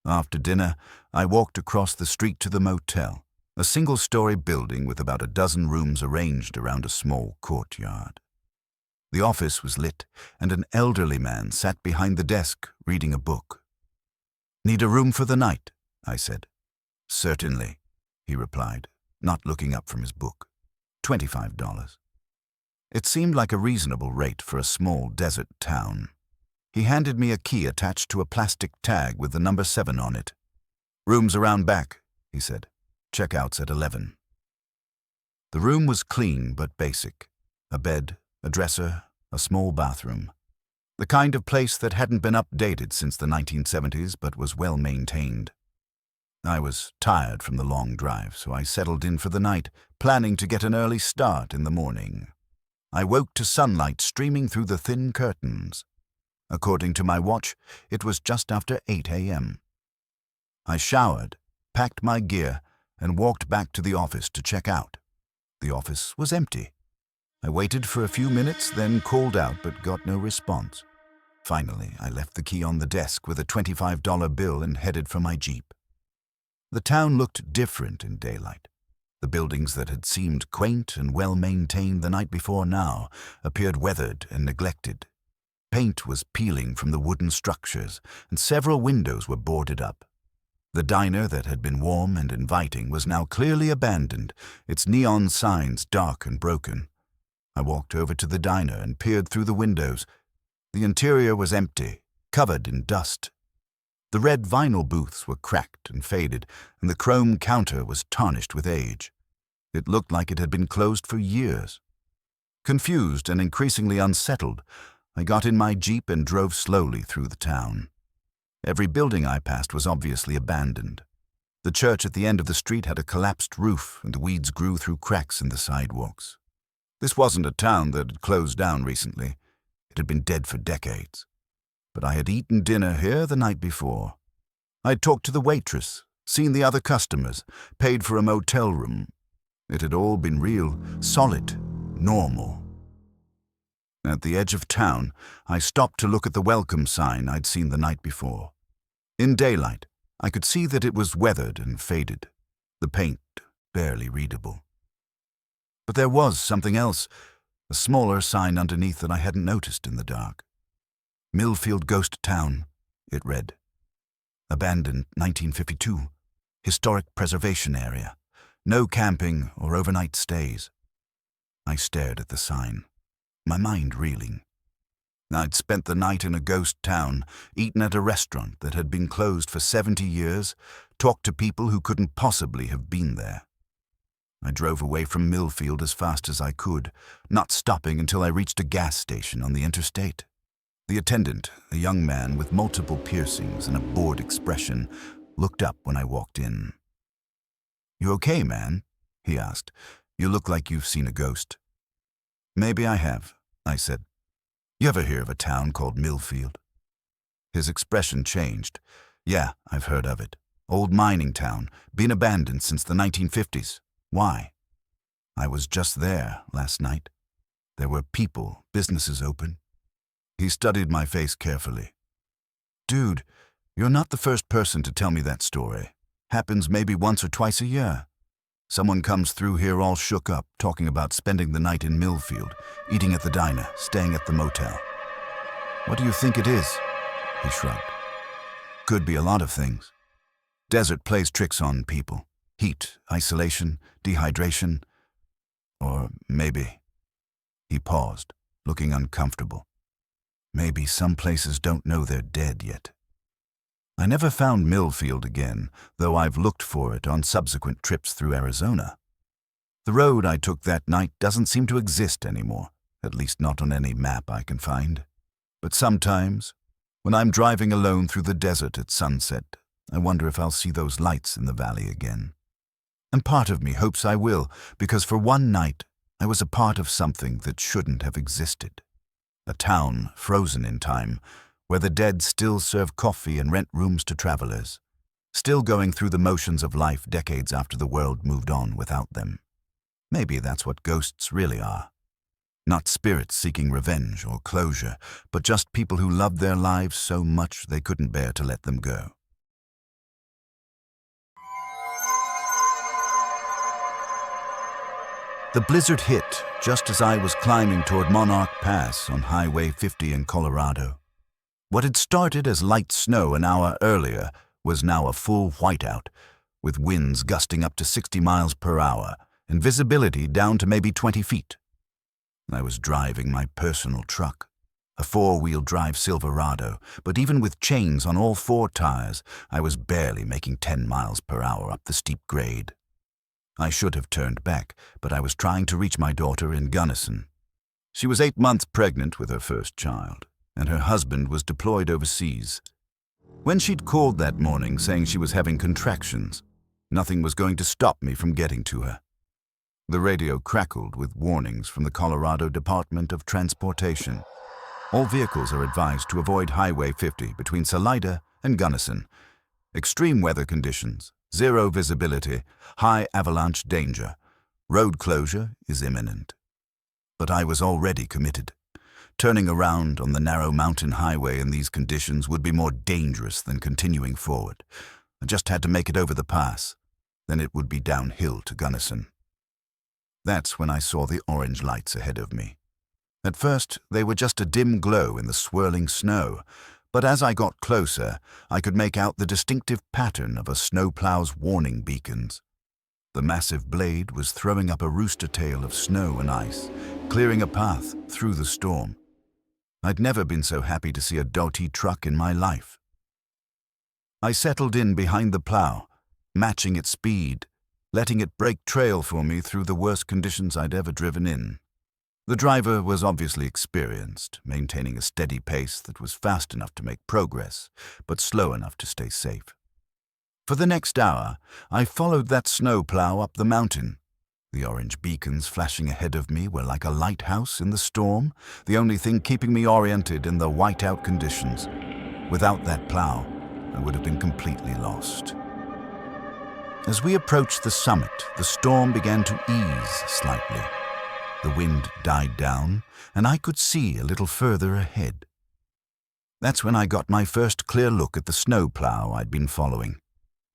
After dinner, I walked across the street to the motel, a single-story building with about a dozen rooms arranged around a small courtyard. The office was lit, and an elderly man sat behind the desk reading a book. "Need a room for the night?" I said. "Certainly," he replied, not looking up from his book. $25. It seemed like a reasonable rate for a small desert town. He handed me a key attached to a plastic tag with the number 7 on it. "Rooms around back," he said. "Checkout's at 11. The room was clean but basic. A bed, a dresser, a small bathroom. The kind of place that hadn't been updated since the 1970s but was well maintained. I was tired from the long drive, so I settled in for the night, planning to get an early start in the morning. I woke to sunlight streaming through the thin curtains. According to my watch, it was just after 8 a.m. I showered, packed my gear, and walked back to the office to check out. The office was empty. I waited for a few minutes, then called out but got no response. Finally, I left the key on the desk with a $25 bill and headed for my Jeep. The town looked different in daylight. The buildings that had seemed quaint and well-maintained the night before now appeared weathered and neglected. Paint was peeling from the wooden structures, and several windows were boarded up. The diner that had been warm and inviting was now clearly abandoned, its neon signs dark and broken. I walked over to the diner and peered through the windows. The interior was empty, covered in dust. The red vinyl booths were cracked and faded, and the chrome counter was tarnished with age. It looked like it had been closed for years. Confused and increasingly unsettled, I got in my Jeep and drove slowly through the town. Every building I passed was obviously abandoned. The church at the end of the street had a collapsed roof, and the weeds grew through cracks in the sidewalks. This wasn't a town that had closed down recently. It had been dead for decades. But I had eaten dinner here the night before. I'd talked to the waitress, seen the other customers, paid for a motel room. It had all been real, solid, normal. At the edge of town, I stopped to look at the welcome sign I'd seen the night before. In daylight, I could see that it was weathered and faded, the paint barely readable. But there was something else, a smaller sign underneath that I hadn't noticed in the dark. "Millfield Ghost Town," it read. "Abandoned 1952. Historic Preservation Area. No camping or overnight stays." I stared at the sign, my mind reeling. I'd spent the night in a ghost town, eaten at a restaurant that had been closed for 70 years, talked to people who couldn't possibly have been there. I drove away from Millfield as fast as I could, not stopping until I reached a gas station on the interstate. The attendant, a young man with multiple piercings and a bored expression, looked up when I walked in. "You okay, man?" he asked. "You look like you've seen a ghost." "Maybe I have," I said. "You ever hear of a town called Millfield?" His expression changed. "Yeah, I've heard of it. Old mining town, been abandoned since the 1950s. Why?" "I was just there last night. There were people, businesses open." He studied my face carefully. "Dude, you're not the first person to tell me that story. Happens maybe once or twice a year. Someone comes through here all shook up, talking about spending the night in Millfield, eating at the diner, staying at the motel." "What do you think it is?" He shrugged. "Could be a lot of things. Desert plays tricks on people. Heat, isolation, dehydration, or maybe... He paused, looking uncomfortable. Maybe some places don't know they're dead yet. I never found Millfield again, though I've looked for it on subsequent trips through Arizona. The road I took that night doesn't seem to exist anymore, at least not on any map I can find. But sometimes, when I'm driving alone through the desert at sunset, I wonder if I'll see those lights in the valley again. And part of me hopes I will, because for one night, I was a part of something that shouldn't have existed. A town frozen in time, where the dead still serve coffee and rent rooms to travelers, still going through the motions of life decades after the world moved on without them. Maybe that's what ghosts really are. Not spirits seeking revenge or closure, but just people who loved their lives so much they couldn't bear to let them go. The blizzard hit just as I was climbing toward Monarch Pass on Highway 50 in Colorado. What had started as light snow an hour earlier was now a full whiteout, with winds gusting up to 60 miles per hour and visibility down to maybe 20 feet. I was driving my personal truck, a four-wheel drive Silverado, but even with chains on all four tires, I was barely making 10 miles per hour up the steep grade. I should have turned back, but I was trying to reach my daughter in Gunnison. She was 8 months pregnant with her first child, and her husband was deployed overseas. When she'd called that morning saying she was having contractions, nothing was going to stop me from getting to her. The radio crackled with warnings from the Colorado Department of Transportation. All vehicles are advised to avoid Highway 50 between Salida and Gunnison. Extreme weather conditions, zero visibility, high avalanche danger. Road closure is imminent. But I was already committed. Turning around on the narrow mountain highway in these conditions would be more dangerous than continuing forward. I just had to make it over the pass. Then it would be downhill to Gunnison. That's when I saw the orange lights ahead of me. At first, they were just a dim glow in the swirling snow, but as I got closer, I could make out the distinctive pattern of a snowplow's warning beacons. The massive blade was throwing up a rooster tail of snow and ice, clearing a path through the storm. I'd never been so happy to see a Dottie truck in my life. I settled in behind the plow, matching its speed, letting it break trail for me through the worst conditions I'd ever driven in. The driver was obviously experienced, maintaining a steady pace that was fast enough to make progress, but slow enough to stay safe. For the next hour, I followed that snowplow up the mountain. The orange beacons flashing ahead of me were like a lighthouse in the storm, the only thing keeping me oriented in the whiteout conditions. Without that plow, I would have been completely lost. As we approached the summit, the storm began to ease slightly. The wind died down, and I could see a little further ahead. That's when I got my first clear look at the snowplow I'd been following.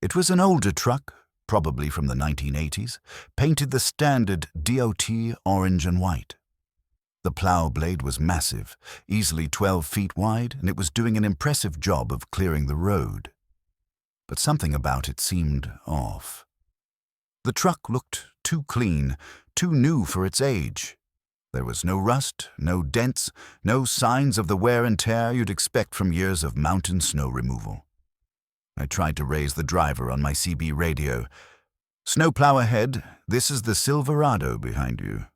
It was an older truck, probably from the 1980s, painted the standard DOT orange and white. The plow blade was massive, easily 12 feet wide, and it was doing an impressive job of clearing the road. But something about it seemed off. The truck looked too clean, too new for its age. There was no rust, no dents, no signs of the wear and tear you'd expect from years of mountain snow removal. I tried to raise the driver on my CB radio. "Snowplow ahead, this is the Silverado behind you.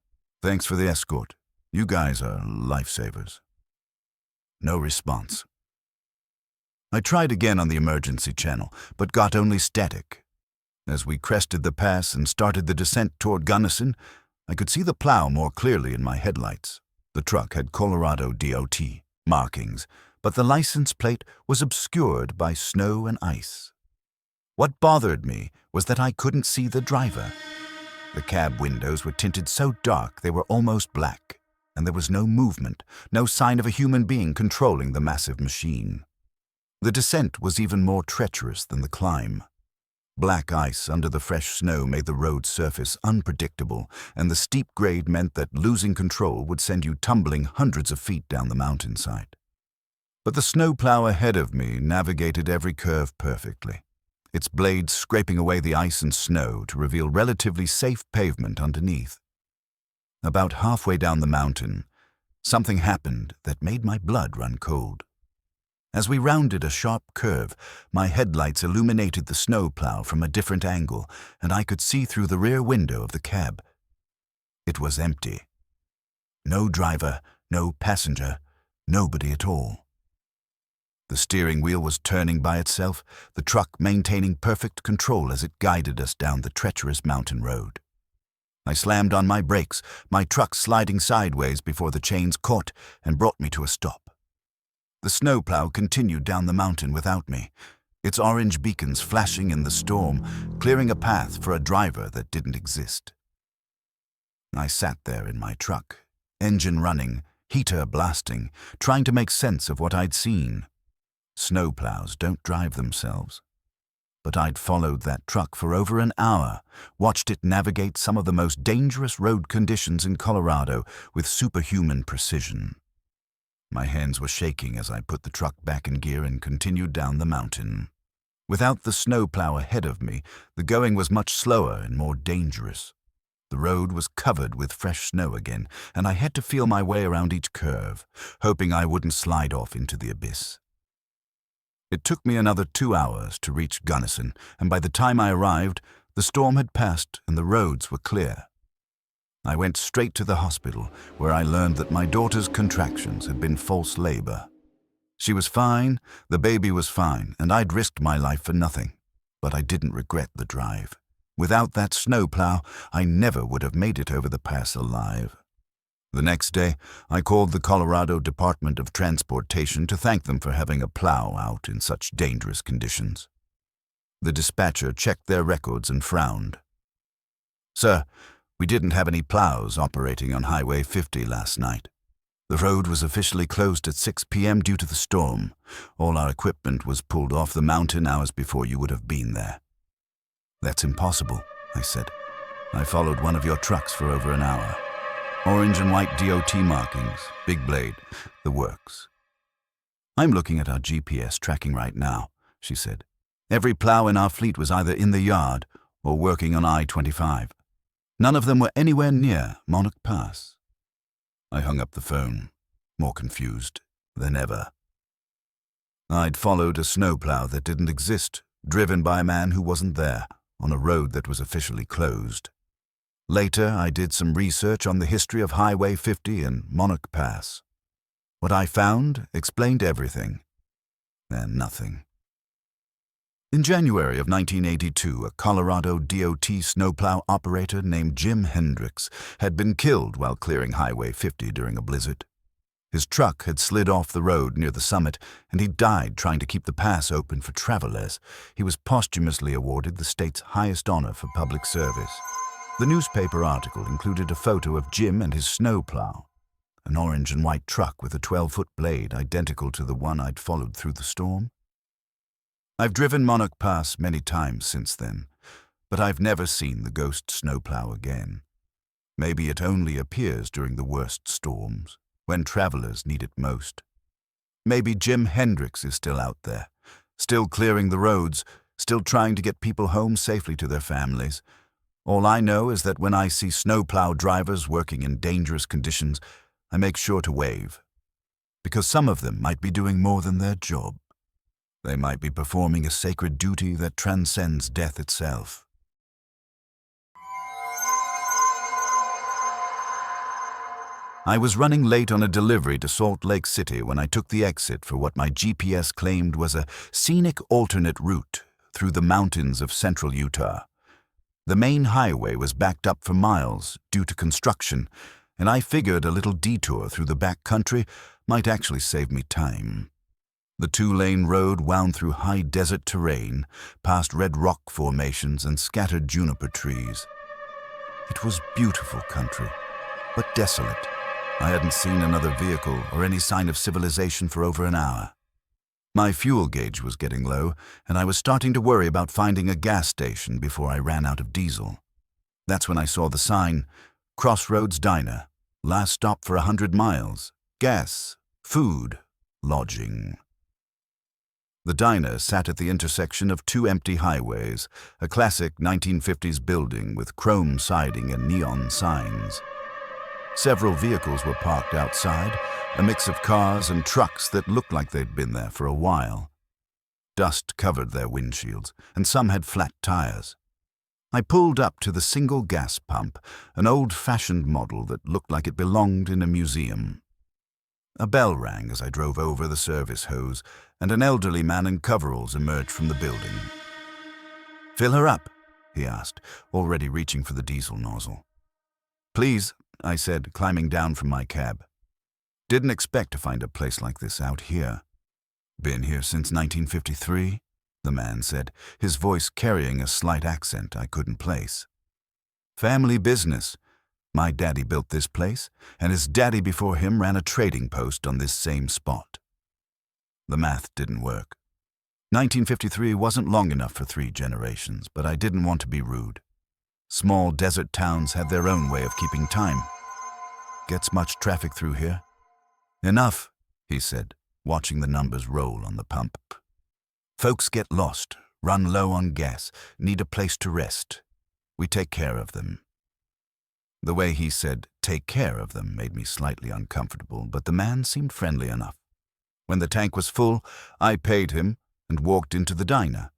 Thanks for the escort. You guys are lifesavers." No response. I tried again on the emergency channel, but got only static. As we crested the pass and started the descent toward Gunnison, I could see the plow more clearly in my headlights. The truck had Colorado DOT markings, but the license plate was obscured by snow and ice. What bothered me was that I couldn't see the driver. The cab windows were tinted so dark they were almost black, and there was no movement, no sign of a human being controlling the massive machine. The descent was even more treacherous than the climb. Black ice under the fresh snow made the road surface unpredictable, and the steep grade meant that losing control would send you tumbling hundreds of feet down the mountainside. But the snowplow ahead of me navigated every curve perfectly. its blades scraping away the ice and snow to reveal relatively safe pavement underneath. About halfway down the mountain, something happened that made my blood run cold. As we rounded a sharp curve, my headlights illuminated the snowplow from a different angle, and I could see through the rear window of the cab. It was empty. No driver, no passenger, nobody at all. The steering wheel was turning by itself, the truck maintaining perfect control as it guided us down the treacherous mountain road. I slammed on my brakes, my truck sliding sideways before the chains caught and brought me to a stop. The snowplow continued down the mountain without me, its orange beacons flashing in the storm, clearing a path for a driver that didn't exist. I sat there in my truck, engine running, heater blasting, trying to make sense of what I'd seen. Snowplows don't drive themselves. But I'd followed that truck for over an hour, watched it navigate some of the most dangerous road conditions in Colorado with superhuman precision. My hands were shaking as I put the truck back in gear and continued down the mountain. Without the snowplow ahead of me, the going was much slower and more dangerous. The road was covered with fresh snow again, and I had to feel my way around each curve, hoping I wouldn't slide off into the abyss. It took me another 2 hours to reach Gunnison, and by the time I arrived, the storm had passed and the roads were clear. I went straight to the hospital, where I learned that my daughter's contractions had been false labor. She was fine, the baby was fine, and I'd risked my life for nothing. But I didn't regret the drive. Without that snowplow, I never would have made it over the pass alive. The next day, I called the Colorado Department of Transportation to thank them for having a plow out in such dangerous conditions. The dispatcher checked their records and frowned. "Sir, we didn't have any plows operating on Highway 50 last night. The road was officially closed at 6 p.m. due to the storm. All our equipment was pulled off the mountain hours before you would have been there." "That's impossible," I said. "I followed one of your trucks for over an hour. Orange and white DOT markings, big blade, the works." "I'm looking at our GPS tracking right now," she said. "Every plow in our fleet was either in the yard or working on I-25. None of them were anywhere near Monarch Pass." I hung up the phone, more confused than ever. I'd followed a snowplow that didn't exist, driven by a man who wasn't there, on a road that was officially closed. Later, I did some research on the history of Highway 50 and Monarch Pass. What I found explained everything, and nothing. In January of 1982, a Colorado DOT snowplow operator named Jim Hendricks had been killed while clearing Highway 50 during a blizzard. His truck had slid off the road near the summit, and he died trying to keep the pass open for travelers. He was posthumously awarded the state's highest honor for public service. The newspaper article included a photo of Jim and his snowplow, an orange and white truck with a 12-foot blade identical to the one I'd followed through the storm. I've driven Monarch Pass many times since then, but I've never seen the ghost snowplow again. Maybe it only appears during the worst storms, when travelers need it most. Maybe Jim Hendricks is still out there, still clearing the roads, still trying to get people home safely to their families. All I know is that when I see snowplow drivers working in dangerous conditions, I make sure to wave. Because some of them might be doing more than their job. They might be performing a sacred duty that transcends death itself. I was running late on a delivery to Salt Lake City when I took the exit for what my GPS claimed was a scenic alternate route through the mountains of central Utah. The main highway was backed up for miles due to construction, and I figured a little detour through the back country might actually save me time. The 2-lane road wound through high desert terrain, past red rock formations and scattered juniper trees. It was beautiful country, but desolate. I hadn't seen another vehicle or any sign of civilization for over an hour. My fuel gauge was getting low, and I was starting to worry about finding a gas station before I ran out of diesel. That's when I saw the sign, Crossroads Diner, last stop for 100 miles, gas, food, lodging. The diner sat at the intersection of two empty highways, a classic 1950s building with chrome siding and neon signs. Several vehicles were parked outside, a mix of cars and trucks that looked like they'd been there for a while. Dust covered their windshields, and some had flat tires. I pulled up to the single gas pump, an old-fashioned model that looked like it belonged in a museum. A bell rang as I drove over the service hose, and an elderly man in coveralls emerged from the building. "Fill her up," he asked, already reaching for the diesel nozzle. "Please," I said, climbing down from my cab. "Didn't expect to find a place like this out here." "Been here since 1953, the man said, his voice carrying a slight accent I couldn't place. "Family business. My daddy built this place, and his daddy before him ran a trading post on this same spot." The math didn't work. 1953 wasn't long enough for 3 generations, but I didn't want to be rude. Small desert towns have their own way of keeping time. "Gets much traffic through here?" "Enough," he said, watching the numbers roll on the pump. "Folks get lost, run low on gas, need a place to rest. We take care of them." The way he said, "take care of them," made me slightly uncomfortable, but the man seemed friendly enough. When the tank was full, I paid him and walked into the diner.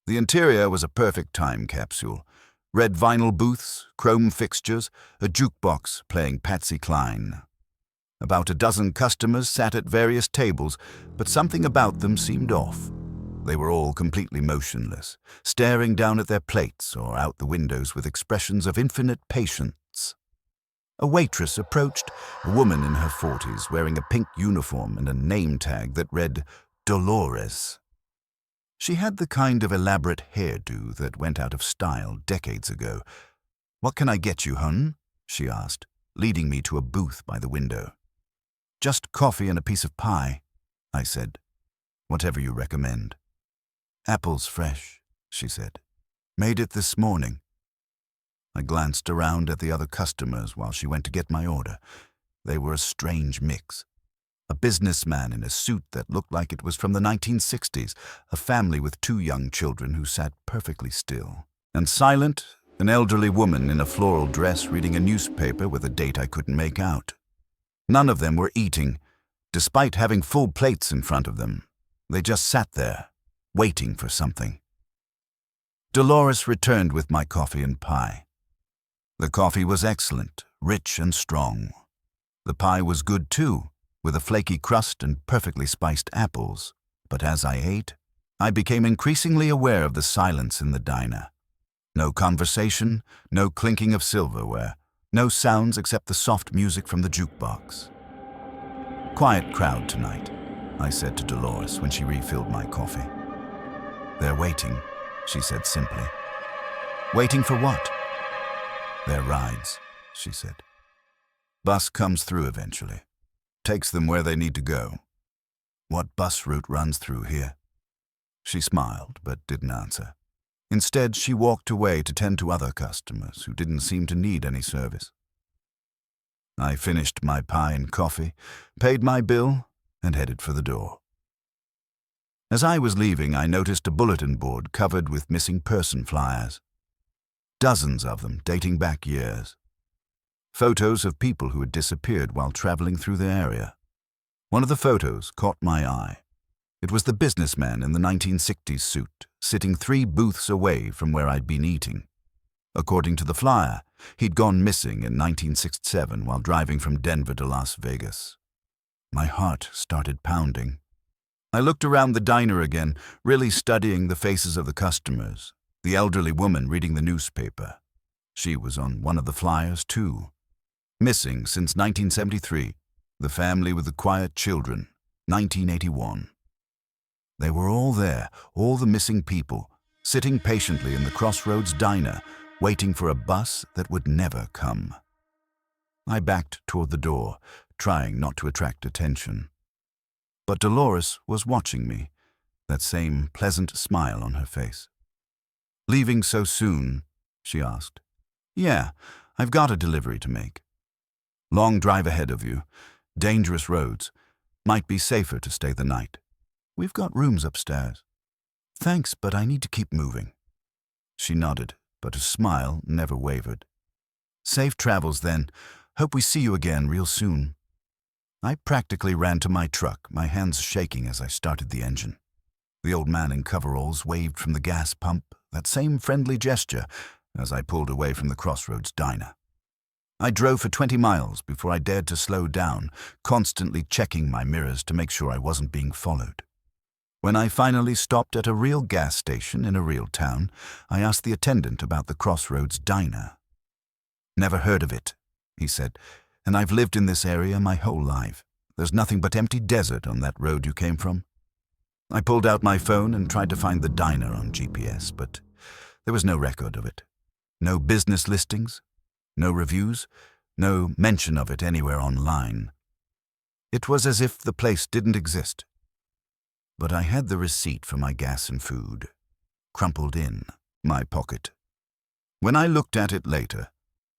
The interior was a perfect time capsule. Red vinyl booths, chrome fixtures, a jukebox playing Patsy Cline. About a dozen customers sat at various tables, but something about them seemed off. They were all completely motionless, staring down at their plates or out the windows with expressions of infinite patience. A waitress approached, a woman in her 40s wearing a pink uniform and a name tag that read Dolores. She had the kind of elaborate hairdo that went out of style decades ago. "What can I get you, hun?" she asked, leading me to a booth by the window. "Just coffee and a piece of pie," I said. "Whatever you recommend." "Apples fresh," she said. "Made it this morning." I glanced around at the other customers while she went to get my order. They were a strange mix. A businessman in a suit that looked like it was from the 1960s, a family with 2 young children who sat perfectly still. And silent, an elderly woman in a floral dress reading a newspaper with a date I couldn't make out. None of them were eating, despite having full plates in front of them. They just sat there, waiting for something. Dolores returned with my coffee and pie. The coffee was excellent, rich and strong. The pie was good too, with a flaky crust and perfectly spiced apples. But as I ate, I became increasingly aware of the silence in the diner. No conversation, no clinking of silverware, no sounds except the soft music from the jukebox. "Quiet crowd tonight," I said to Dolores when she refilled my coffee. "They're waiting," she said simply. "Waiting for what?" "Their rides," she said. "Bus comes through eventually. Takes them where they need to go." "What bus route runs through here?" She smiled, but didn't answer. Instead, she walked away to tend to other customers who didn't seem to need any service. I finished my pie and coffee, paid my bill, and headed for the door. As I was leaving, I noticed a bulletin board covered with missing person flyers. Dozens of them dating back years. Photos of people who had disappeared while traveling through the area. One of the photos caught my eye. It was the businessman in the 1960s suit, sitting 3 booths away from where I'd been eating. According to the flyer, he'd gone missing in 1967 while driving from Denver to Las Vegas. My heart started pounding. I looked around the diner again, really studying the faces of the customers. The elderly woman reading the newspaper. She was on one of the flyers, too. Missing since 1973. The family with the quiet children, 1981. They were all there, all the missing people, sitting patiently in the Crossroads diner, waiting for a bus that would never come. I backed toward the door, trying not to attract attention. But Dolores was watching me, that same pleasant smile on her face. "Leaving so soon?" she asked. "Yeah, I've got a delivery to make." "Long drive ahead of you. Dangerous roads. Might be safer to stay the night." We've got rooms upstairs. Thanks, but I need to keep moving. She nodded, but her smile never wavered. Safe travels then. Hope we see you again real soon. I practically ran to my truck, my hands shaking as I started the engine. The old man in coveralls waved from the gas pump, that same friendly gesture, as I pulled away from the Crossroads diner. I drove for 20 miles before I dared to slow down, constantly checking my mirrors to make sure I wasn't being followed. When I finally stopped at a real gas station in a real town, I asked the attendant about the Crossroads diner. "Never heard of it," he said, "and I've lived in this area my whole life. There's nothing but empty desert on that road you came from." I pulled out my phone and tried to find the diner on GPS, but there was no record of it. No business listings, no reviews, no mention of it anywhere online. It was as if the place didn't exist. But I had the receipt for my gas and food, crumpled in my pocket. When I looked at it later,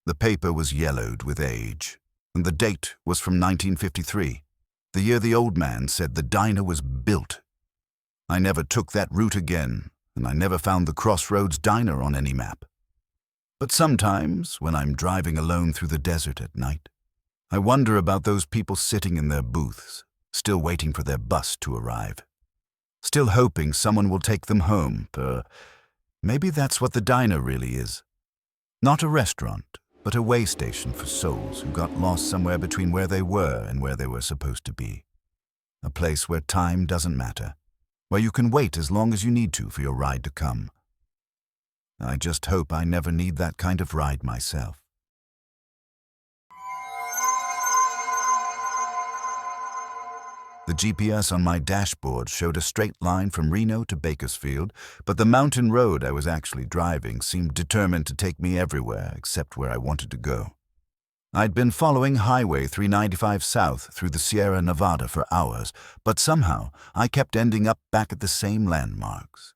the paper was yellowed with age, and the date was from 1953, the year the old man said the diner was built. I never took that route again, and I never found the Crossroads diner on any map. But sometimes, when I'm driving alone through the desert at night, I wonder about those people sitting in their booths, still waiting for their bus to arrive. Still hoping someone will take them home, maybe that's what the diner really is. Not a restaurant, but a way station for souls who got lost somewhere between where they were and where they were supposed to be. A place where time doesn't matter, where you can wait as long as you need to for your ride to come. I just hope I never need that kind of ride myself. The GPS on my dashboard showed a straight line from Reno to Bakersfield, but the mountain road I was actually driving seemed determined to take me everywhere except where I wanted to go. I'd been following Highway 395 south through the Sierra Nevada for hours, but somehow I kept ending up back at the same landmarks.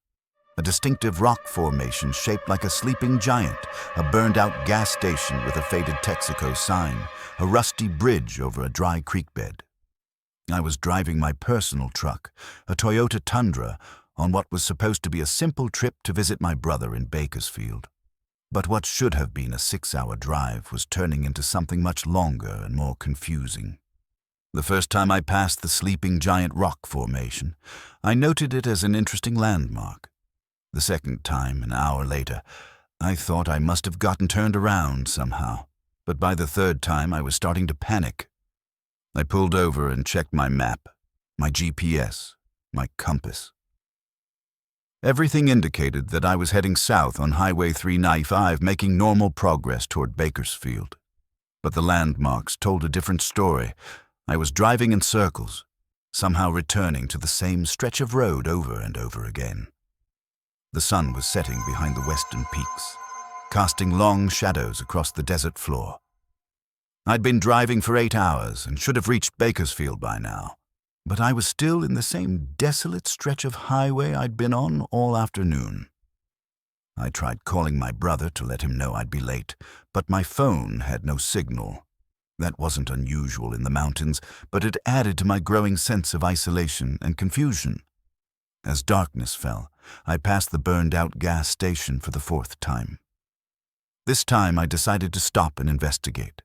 A distinctive rock formation shaped like a sleeping giant, a burned-out gas station with a faded Texaco sign, a rusty bridge over a dry creek bed. I was driving my personal truck, a Toyota Tundra, on what was supposed to be a simple trip to visit my brother in Bakersfield. But what should have been a 6-hour drive was turning into something much longer and more confusing. The first time I passed the sleeping giant rock formation, I noted it as an interesting landmark. The second time, an hour later, I thought I must have gotten turned around somehow, but by the third time I was starting to panic. I pulled over and checked my map, my GPS, my compass. Everything indicated that I was heading south on Highway 395, making normal progress toward Bakersfield. But the landmarks told a different story. I was driving in circles, somehow returning to the same stretch of road over and over again. The sun was setting behind the western peaks, casting long shadows across the desert floor. I'd been driving for 8 hours and should have reached Bakersfield by now, but I was still in the same desolate stretch of highway I'd been on all afternoon. I tried calling my brother to let him know I'd be late, but my phone had no signal. That wasn't unusual in the mountains, but it added to my growing sense of isolation and confusion. As darkness fell, I passed the burned-out gas station for the 4th time. This time I decided to stop and investigate.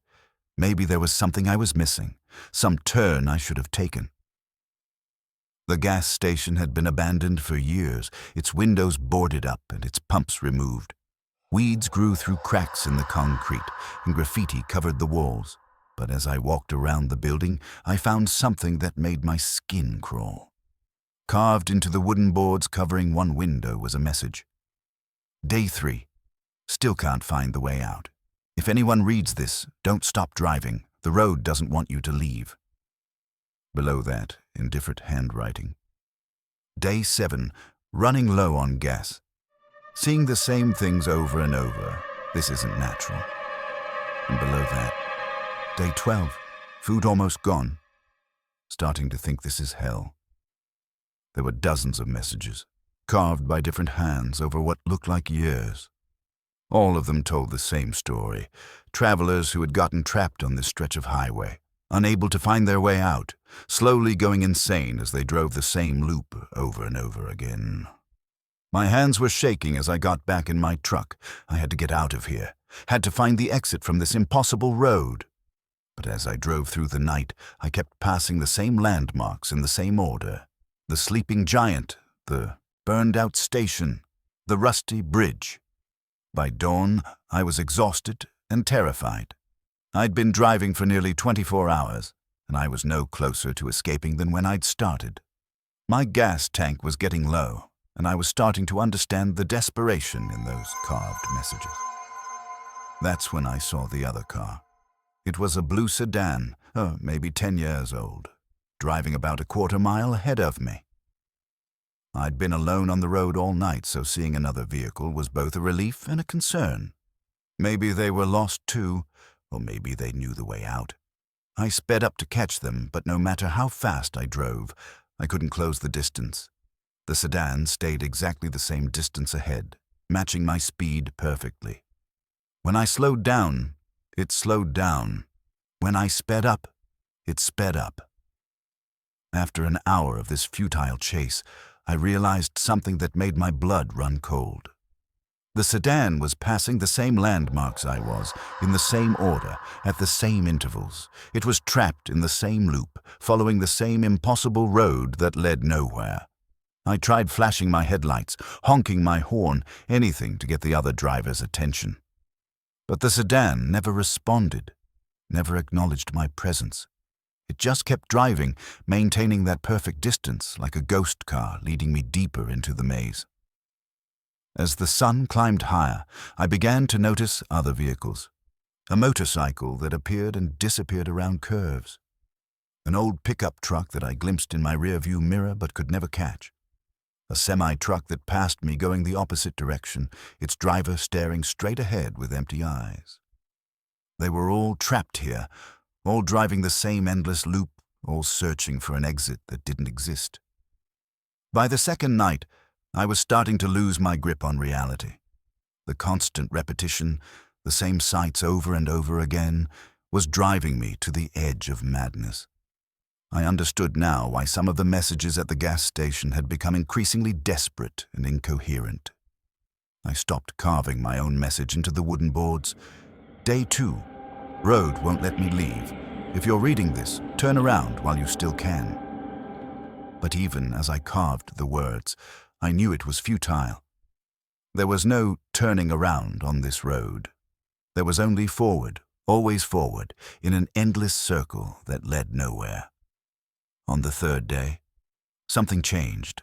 Maybe there was something I was missing, some turn I should have taken. The gas station had been abandoned for years, its windows boarded up and its pumps removed. Weeds grew through cracks in the concrete, and graffiti covered the walls. But as I walked around the building, I found something that made my skin crawl. Carved into the wooden boards covering one window was a message. Day 3. Still can't find the way out. If anyone reads this, don't stop driving. The road doesn't want you to leave. Below that, in different handwriting. Day 7. Running low on gas. Seeing the same things over and over. This isn't natural. And below that, Day 12. Food almost gone. Starting to think this is hell. There were dozens of messages, carved by different hands over what looked like years. All of them told the same story, travelers who had gotten trapped on this stretch of highway, unable to find their way out, slowly going insane as they drove the same loop over and over again. My hands were shaking as I got back in my truck. I had to get out of here, had to find the exit from this impossible road. But as I drove through the night, I kept passing the same landmarks in the same order. The sleeping giant, the burned-out station, the rusty bridge. By dawn, I was exhausted and terrified. I'd been driving for nearly 24 hours, and I was no closer to escaping than when I'd started. My gas tank was getting low, and I was starting to understand the desperation in those carved messages. That's when I saw the other car. It was a blue sedan, maybe 10 years old, driving about a quarter mile ahead of me. I'd been alone on the road all night, so seeing another vehicle was both a relief and a concern. Maybe they were lost too, or maybe they knew the way out. I sped up to catch them, but no matter how fast I drove, I couldn't close the distance. The sedan stayed exactly the same distance ahead, matching my speed perfectly. When I slowed down, it slowed down. When I sped up, it sped up. After an hour of this futile chase, I realized something that made my blood run cold. The sedan was passing the same landmarks I was, in the same order, at the same intervals. It was trapped in the same loop, following the same impossible road that led nowhere. I tried flashing my headlights, honking my horn, anything to get the other driver's attention. But the sedan never responded, never acknowledged my presence. It just kept driving, maintaining that perfect distance, like a ghost car leading me deeper into the maze. As the sun climbed higher, I began to notice other vehicles. A motorcycle that appeared and disappeared around curves. An old pickup truck that I glimpsed in my rearview mirror but could never catch. A semi-truck that passed me going the opposite direction, its driver staring straight ahead with empty eyes. They were all trapped here, all driving the same endless loop, all searching for an exit that didn't exist. By the second night, I was starting to lose my grip on reality. The constant repetition, the same sights over and over again, was driving me to the edge of madness. I understood now why some of the messages at the gas station had become increasingly desperate and incoherent. I stopped carving my own message into the wooden boards. Day 2. Road won't let me leave. If you're reading this, turn around while you still can. But even as I carved the words, I knew it was futile. There was no turning around on this road. There was only forward, always forward, in an endless circle that led nowhere. On the third day, something changed.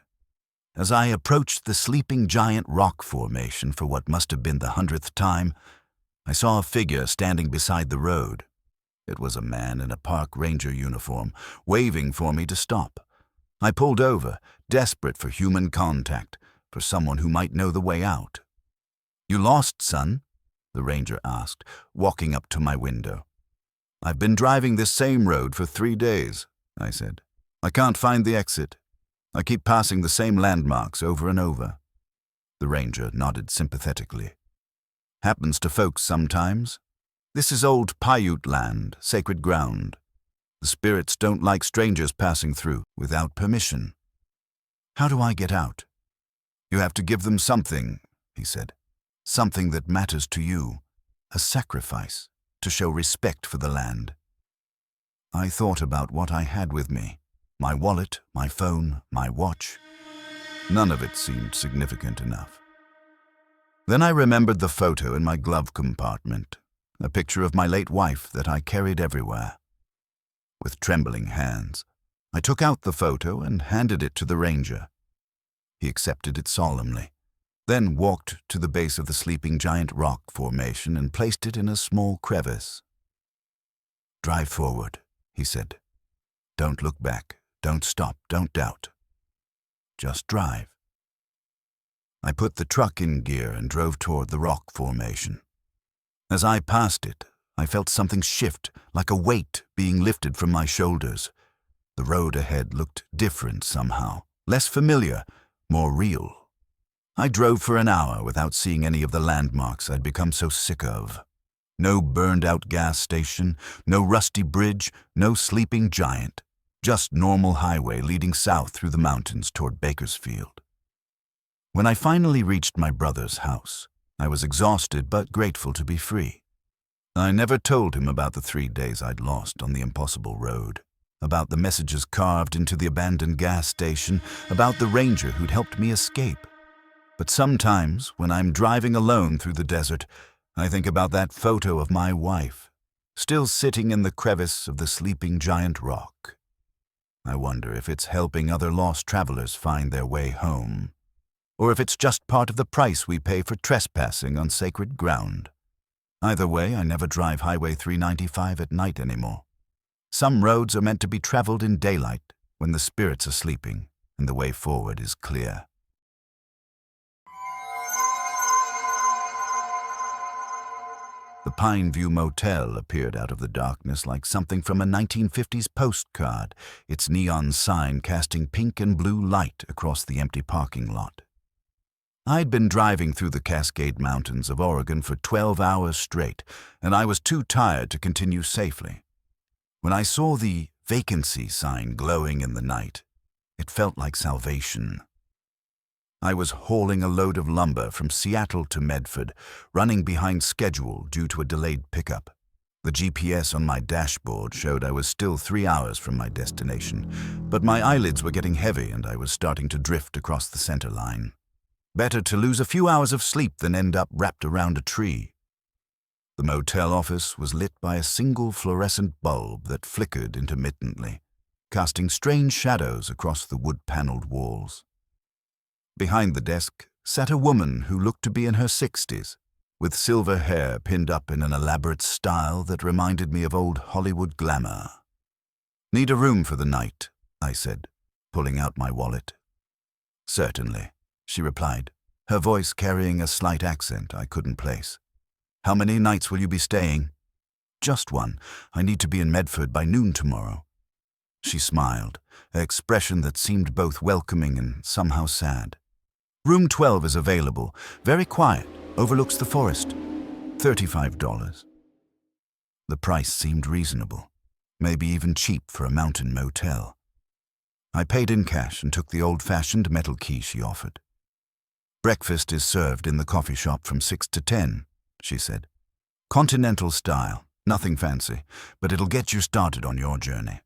As I approached the sleeping giant rock formation for what must have been the 100th time, I saw a figure standing beside the road. It was a man in a park ranger uniform, waving for me to stop. I pulled over, desperate for human contact, for someone who might know the way out. "You lost, son?" the ranger asked, walking up to my window. "I've been driving this same road for 3 days," I said. "I can't find the exit. I keep passing the same landmarks over and over." The ranger nodded sympathetically. "Happens to folks sometimes. This is old Paiute land, sacred ground. The spirits don't like strangers passing through without permission." "How do I get out?" "You have to give them something," he said. "Something that matters to you. A sacrifice, to show respect for the land." I thought about what I had with me. My wallet, my phone, my watch. None of it seemed significant enough. Then I remembered the photo in my glove compartment, a picture of my late wife that I carried everywhere. With trembling hands, I took out the photo and handed it to the ranger. He accepted it solemnly, then walked to the base of the sleeping giant rock formation and placed it in a small crevice. "Drive forward," he said. "Don't look back. Don't stop. Don't doubt. Just drive." I put the truck in gear and drove toward the rock formation. As I passed it, I felt something shift, like a weight being lifted from my shoulders. The road ahead looked different somehow, less familiar, more real. I drove for an hour without seeing any of the landmarks I'd become so sick of. No burned-out gas station, no rusty bridge, no sleeping giant. Just normal highway leading south through the mountains toward Bakersfield. When I finally reached my brother's house, I was exhausted but grateful to be free. I never told him about the 3 days I'd lost on the impossible road, about the messages carved into the abandoned gas station, about the ranger who'd helped me escape. But sometimes, when I'm driving alone through the desert, I think about that photo of my wife, still sitting in the crevice of the sleeping giant rock. I wonder if it's helping other lost travelers find their way home, or if it's just part of the price we pay for trespassing on sacred ground. Either way, I never drive Highway 395 at night anymore. Some roads are meant to be traveled in daylight when the spirits are sleeping and the way forward is clear. The Pine View Motel appeared out of the darkness like something from a 1950s postcard, its neon sign casting pink and blue light across the empty parking lot. I'd been driving through the Cascade Mountains of Oregon for 12 hours straight, and I was too tired to continue safely. When I saw the vacancy sign glowing in the night, it felt like salvation. I was hauling a load of lumber from Seattle to Medford, running behind schedule due to a delayed pickup. The GPS on my dashboard showed I was still 3 hours from my destination, but my eyelids were getting heavy and I was starting to drift across the center line. Better to lose a few hours of sleep than end up wrapped around a tree. The motel office was lit by a single fluorescent bulb that flickered intermittently, casting strange shadows across the wood-paneled walls. Behind the desk sat a woman who looked to be in her 60s, with silver hair pinned up in an elaborate style that reminded me of old Hollywood glamour. "Need a room for the night," I said, pulling out my wallet. "Certainly," she replied, her voice carrying a slight accent I couldn't place. "How many nights will you be staying?" "Just one. I need to be in Medford by noon tomorrow." She smiled, an expression that seemed both welcoming and somehow sad. "Room 12 is available. Very quiet. Overlooks the forest. $35. The price seemed reasonable, maybe even cheap for a mountain motel. I paid in cash and took the old-fashioned metal key she offered. "Breakfast is served in the coffee shop from 6 to 10, she said. "Continental style, nothing fancy, but it'll get you started on your journey."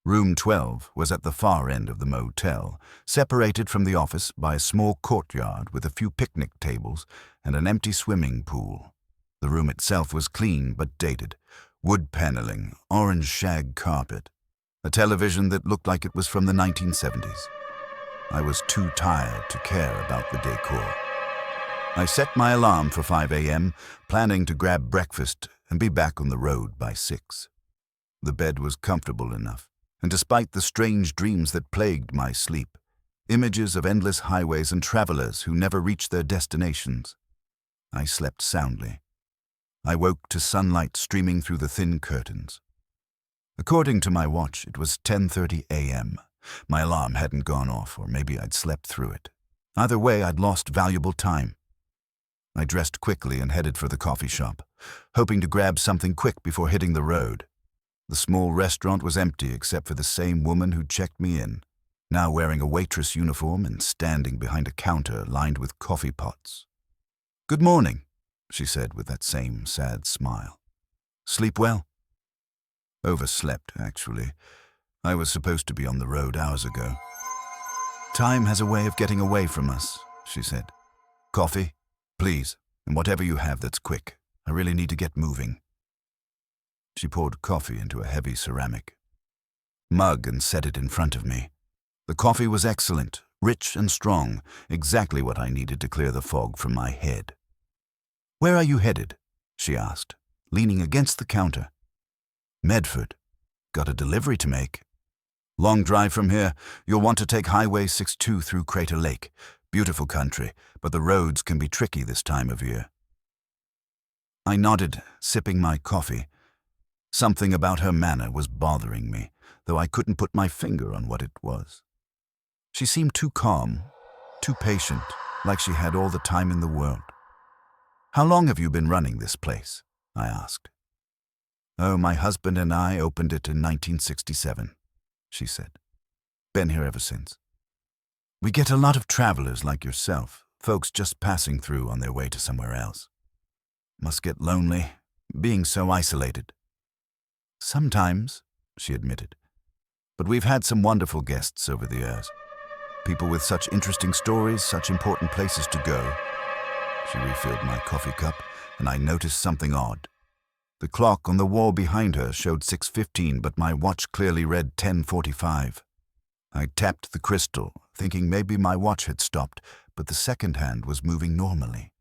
Room 12 was at the far end of the motel, separated from the office by a small courtyard with a few picnic tables and an empty swimming pool. The room itself was clean but dated, wood paneling, orange shag carpet, a television that looked like it was from the 1970s. I was too tired to care about the decor. I set my alarm for 5 a.m., planning to grab breakfast and be back on the road by 6. The bed was comfortable enough, and despite the strange dreams that plagued my sleep, images of endless highways and travelers who never reached their destinations, I slept soundly. I woke to sunlight streaming through the thin curtains. According to my watch, it was 10:30 a.m. My alarm hadn't gone off, or maybe I'd slept through it. Either way, I'd lost valuable time. I dressed quickly and headed for the coffee shop, hoping to grab something quick before hitting the road. The small restaurant was empty except for the same woman who'd checked me in, now wearing a waitress uniform and standing behind a counter lined with coffee pots. "Good morning," she said with that same sad smile. "Sleep well?" "Overslept, actually. I was supposed to be on the road hours ago." "Time has a way of getting away from us," she said. "Coffee? Please, and whatever you have that's quick. I really need to get moving." She poured coffee into a heavy ceramic mug and set it in front of me. The coffee was excellent, rich and strong, exactly what I needed to clear the fog from my head. "Where are you headed?" she asked, leaning against the counter. "Medford. Got a delivery to make." "Long drive from here. You'll want to take Highway 62 through Crater Lake. Beautiful country, but the roads can be tricky this time of year." I nodded, sipping my coffee. Something about her manner was bothering me, though I couldn't put my finger on what it was. She seemed too calm, too patient, like she had all the time in the world. "How long have you been running this place?" I asked. Oh, my husband and I opened it in 1967, she said. Been here ever since. We get a lot of travelers like yourself, folks just passing through on their way to somewhere else. Must get lonely, being so isolated. Sometimes, she admitted. But we've had some wonderful guests over the years. People with such interesting stories, such important places to go. She refilled my coffee cup, and I noticed something odd. The clock on the wall behind her showed 6:15, but my watch clearly read 10:45. I tapped the crystal, thinking maybe my watch had stopped, but the second hand was moving normally.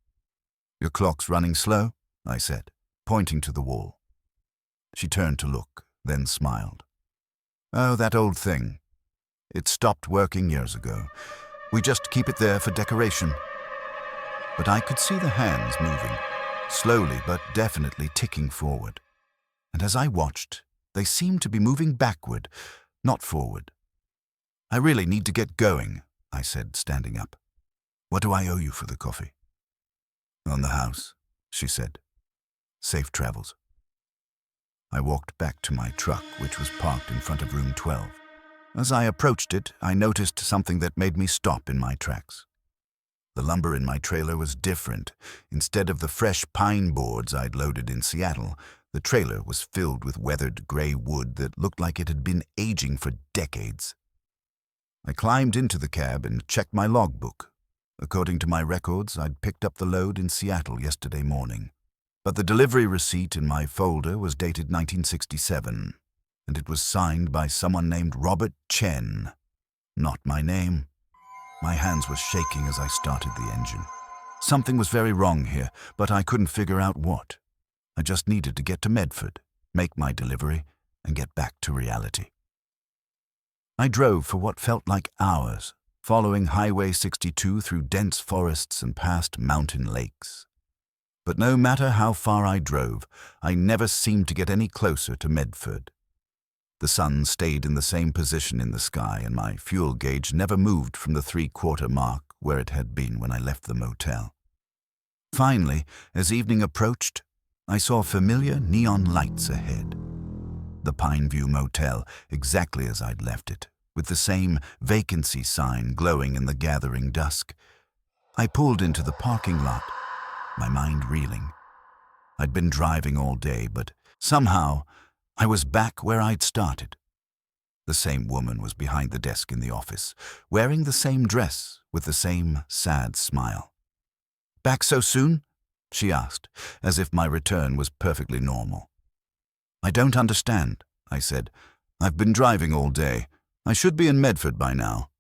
Your clock's running slow, I said, pointing to the wall. She turned to look, then smiled. Oh, that old thing. It stopped working years ago. We just keep it there for decoration. But I could see the hands moving, slowly but definitely ticking forward. And as I watched, they seemed to be moving backward, not forward. I really need to get going, I said, standing up. What do I owe you for the coffee? On the house, she said. Safe travels. I walked back to my truck, which was parked in front of room 12. As I approached it, I noticed something that made me stop in my tracks. The lumber in my trailer was different. Instead of the fresh pine boards I'd loaded in Seattle, the trailer was filled with weathered gray wood that looked like it had been aging for decades. I climbed into the cab and checked my logbook. According to my records, I'd picked up the load in Seattle yesterday morning. But the delivery receipt in my folder was dated 1967, and it was signed by someone named Robert Chen. Not my name. My hands were shaking as I started the engine. Something was very wrong here, but I couldn't figure out what. I just needed to get to Medford, make my delivery, and get back to reality. I drove for what felt like hours, following Highway 62 through dense forests and past mountain lakes. But no matter how far I drove, I never seemed to get any closer to Medford. The sun stayed in the same position in the sky, and my fuel gauge never moved from the 3/4 mark where it had been when I left the motel. Finally, as evening approached, I saw familiar neon lights ahead. The Pineview Motel, exactly as I'd left it, with the same vacancy sign glowing in the gathering dusk. I pulled into the parking lot, my mind reeling. I'd been driving all day, but somehow I was back where I'd started. The same woman was behind the desk in the office, wearing the same dress with the same sad smile. Back so soon? She asked, as if my return was perfectly normal. I don't understand, I said. I've been driving all day. I should be in Medford by now.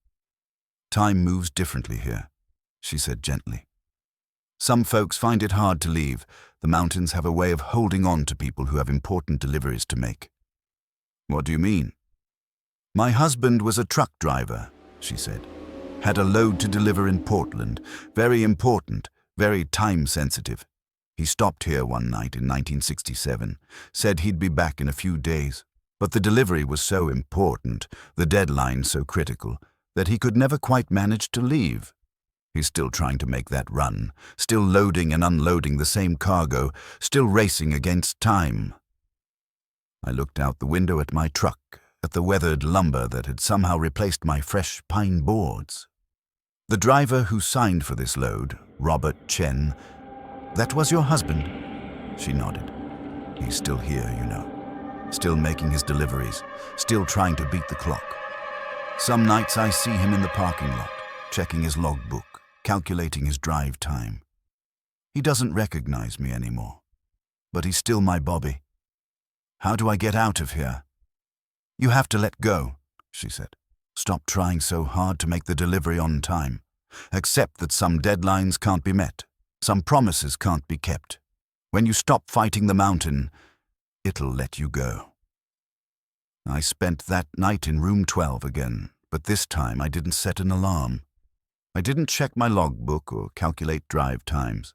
Time moves differently here, she said gently. Some folks find it hard to leave. The mountains have a way of holding on to people who have important deliveries to make. What do you mean? My husband was a truck driver, she said. Had a load to deliver in Portland. Very important, very time-sensitive. He stopped here one night in 1967, said he'd be back in a few days. But the delivery was so important, the deadline so critical, that he could never quite manage to leave. He's still trying to make that run, still loading and unloading the same cargo, still racing against time. I looked out the window at my truck, at the weathered lumber that had somehow replaced my fresh pine boards. The driver who signed for this load, Robert Chen, that was your husband? She nodded. He's still here, you know. Still making his deliveries, still trying to beat the clock. Some nights I see him in the parking lot, checking his logbook, calculating his drive time. He doesn't recognize me anymore, but he's still my Bobby. How do I get out of here? You have to let go, she said. Stop trying so hard to make the delivery on time. Accept that some deadlines can't be met. Some promises can't be kept. When you stop fighting the mountain, it'll let you go. I spent that night in room 12 again, but this time I didn't set an alarm. I didn't check my logbook or calculate drive times.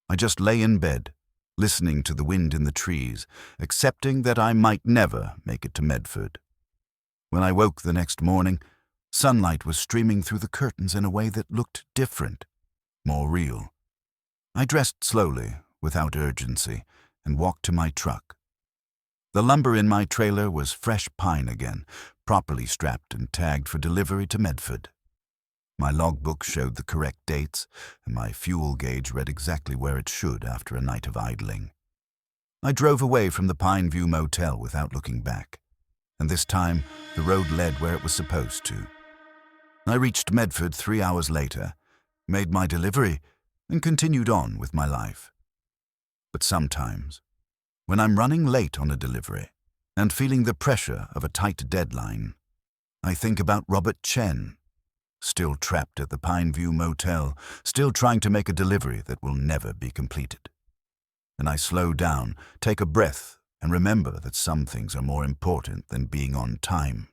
I just lay in bed, listening to the wind in the trees, accepting that I might never make it to Medford. When I woke the next morning, sunlight was streaming through the curtains in a way that looked different, more real. I dressed slowly, without urgency, and walked to my truck. The lumber in my trailer was fresh pine again, properly strapped and tagged for delivery to Medford. My logbook showed the correct dates, and my fuel gauge read exactly where it should after a night of idling. I drove away from the Pine View Motel without looking back, and this time the road led where it was supposed to. I reached Medford 3 hours later, made my delivery, and continued on with my life. But sometimes, when I'm running late on a delivery and feeling the pressure of a tight deadline, I think about Robert Chen, still trapped at the Pine View Motel, still trying to make a delivery that will never be completed. And I slow down, take a breath, and remember that some things are more important than being on time.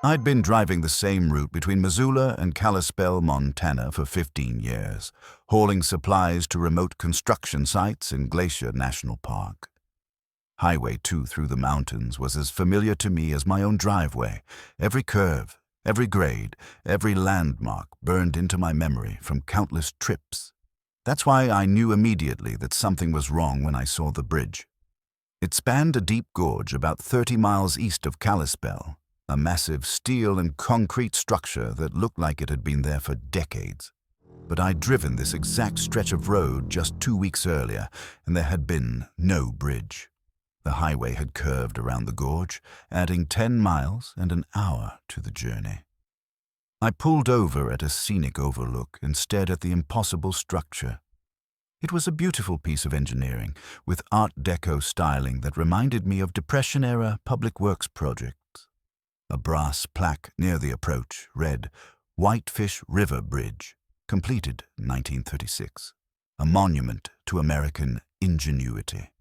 I'd been driving the same route between Missoula and Kalispell, Montana for 15 years, hauling supplies to remote construction sites in Glacier National Park. Highway 2 through the mountains was as familiar to me as my own driveway. Every curve, every grade, every landmark burned into my memory from countless trips. That's why I knew immediately that something was wrong when I saw the bridge. It spanned a deep gorge about 30 miles east of Kalispell, a massive steel and concrete structure that looked like it had been there for decades. But I'd driven this exact stretch of road just 2 weeks earlier, and there had been no bridge. The highway had curved around the gorge, adding 10 miles and an hour to the journey. I pulled over at a scenic overlook and stared at the impossible structure. It was a beautiful piece of engineering, with Art Deco styling that reminded me of Depression-era public works projects. A brass plaque near the approach read, "Whitefish River Bridge, completed 1936, a monument to American ingenuity."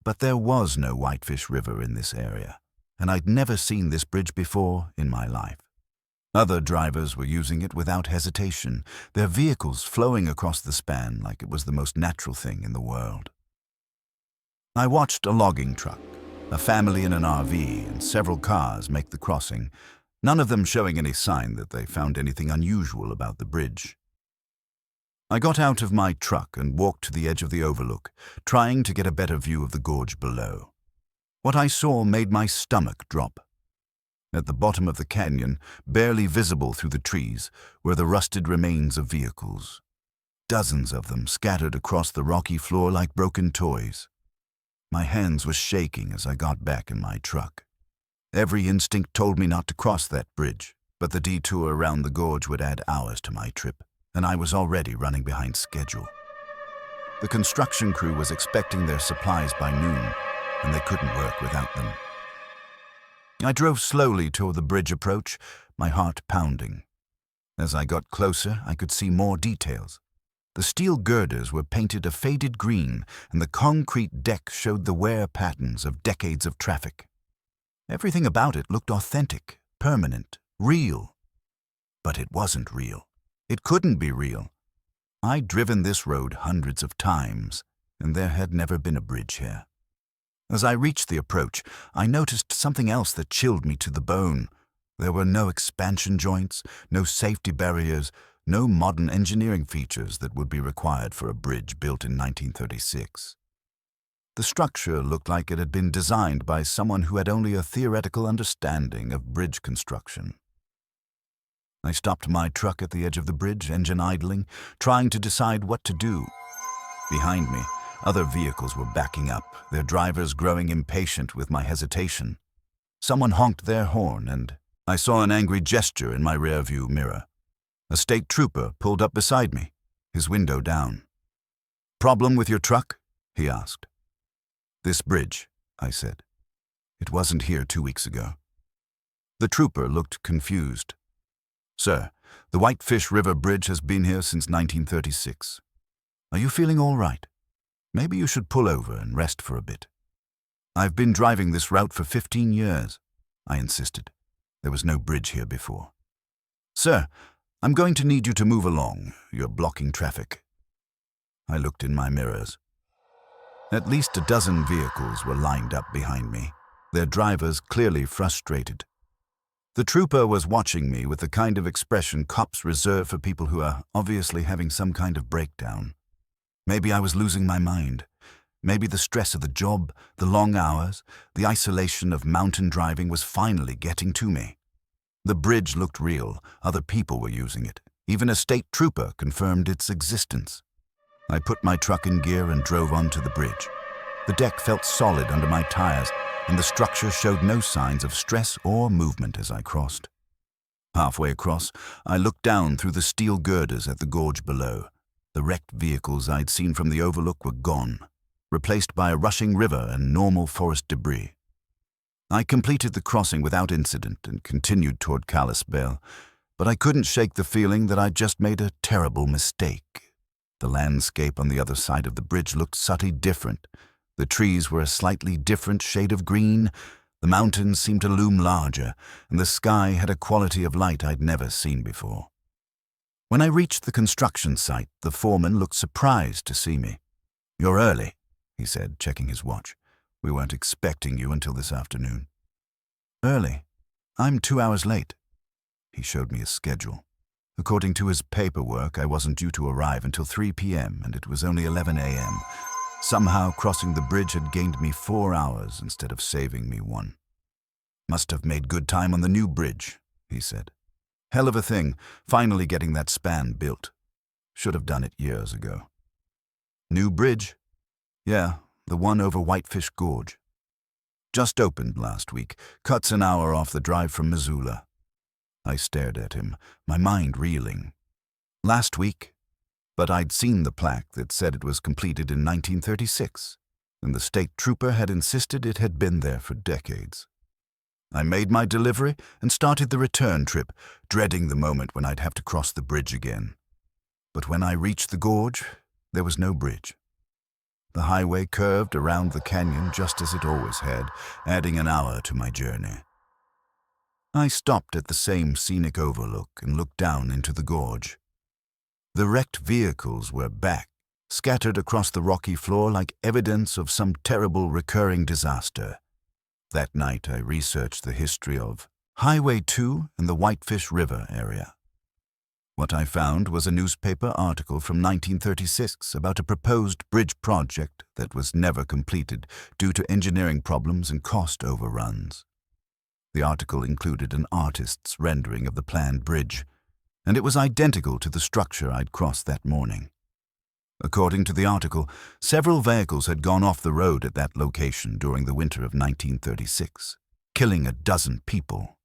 But there was no Whitefish River in this area, and I'd never seen this bridge before in my life. Other drivers were using it without hesitation, their vehicles flowing across the span like it was the most natural thing in the world. I watched a logging truck, a family in an RV, and several cars make the crossing, none of them showing any sign that they found anything unusual about the bridge. I got out of my truck and walked to the edge of the overlook, trying to get a better view of the gorge below. What I saw made my stomach drop. At the bottom of the canyon, barely visible through the trees, were the rusted remains of vehicles. Dozens of them scattered across the rocky floor like broken toys. My hands were shaking as I got back in my truck. Every instinct told me not to cross that bridge, but the detour around the gorge would add hours to my trip, and I was already running behind schedule. The construction crew was expecting their supplies by noon, and they couldn't work without them. I drove slowly toward the bridge approach, my heart pounding. As I got closer, I could see more details. The steel girders were painted a faded green, and the concrete deck showed the wear patterns of decades of traffic. Everything about it looked authentic, permanent, real. But it wasn't real. It couldn't be real. I'd driven this road hundreds of times, and there had never been a bridge here. As I reached the approach, I noticed something else that chilled me to the bone. There were no expansion joints, no safety barriers, no modern engineering features that would be required for a bridge built in 1936. The structure looked like it had been designed by someone who had only a theoretical understanding of bridge construction. I stopped my truck at the edge of the bridge, engine idling, trying to decide what to do. Behind me, other vehicles were backing up, their drivers growing impatient with my hesitation. Someone honked their horn, and I saw an angry gesture in my rearview mirror. A state trooper pulled up beside me, his window down. "Problem with your truck?" he asked. "This bridge," I said. "It wasn't here 2 weeks ago." The trooper looked confused. "Sir, the Whitefish River Bridge has been here since 1936. Are you feeling all right? Maybe you should pull over and rest for a bit." "I've been driving this route for 15 years, I insisted. There was no bridge here before. "Sir, I'm going to need you to move along. You're blocking traffic." I looked in my mirrors. At least a dozen vehicles were lined up behind me, their drivers clearly frustrated. The trooper was watching me with the kind of expression cops reserve for people who are obviously having some kind of breakdown. Maybe I was losing my mind. Maybe the stress of the job, the long hours, the isolation of mountain driving was finally getting to me. The bridge looked real. Other people were using it. Even a state trooper confirmed its existence. I put my truck in gear and drove onto the bridge. The deck felt solid under my tires, and the structure showed no signs of stress or movement as I crossed. Halfway across, I looked down through the steel girders at the gorge below. The wrecked vehicles I'd seen from the overlook were gone, replaced by a rushing river and normal forest debris. I completed the crossing without incident and continued toward Kalispell, but I couldn't shake the feeling that I'd just made a terrible mistake. The landscape on the other side of the bridge looked subtly different. The trees were a slightly different shade of green, the mountains seemed to loom larger, and the sky had a quality of light I'd never seen before. When I reached the construction site, the foreman looked surprised to see me. "You're early," he said, checking his watch. "We weren't expecting you until this afternoon." "Early? I'm 2 hours late." He showed me his schedule. According to his paperwork, I wasn't due to arrive until 3 p.m., and it was only 11 a.m. Somehow, crossing the bridge had gained me 4 hours instead of saving me 1. "Must have made good time on the new bridge," he said. "Hell of a thing, finally getting that span built. Should have done it years ago." "New bridge?" "Yeah, the one over Whitefish Gorge. Just opened last week, cuts an hour off the drive from Missoula." I stared at him, my mind reeling. Last week? But I'd seen the plaque that said it was completed in 1936, and the state trooper had insisted it had been there for decades. I made my delivery and started the return trip, dreading the moment when I'd have to cross the bridge again. But when I reached the gorge, there was no bridge. The highway curved around the canyon just as it always had, adding an hour to my journey. I stopped at the same scenic overlook and looked down into the gorge. The wrecked vehicles were back, scattered across the rocky floor like evidence of some terrible recurring disaster. That night I researched the history of Highway 2 and the Whitefish River area. What I found was a newspaper article from 1936 about a proposed bridge project that was never completed due to engineering problems and cost overruns. The article included an artist's rendering of the planned bridge, and it was identical to the structure I'd crossed that morning. According to the article, several vehicles had gone off the road at that location during the winter of 1936, killing a dozen people.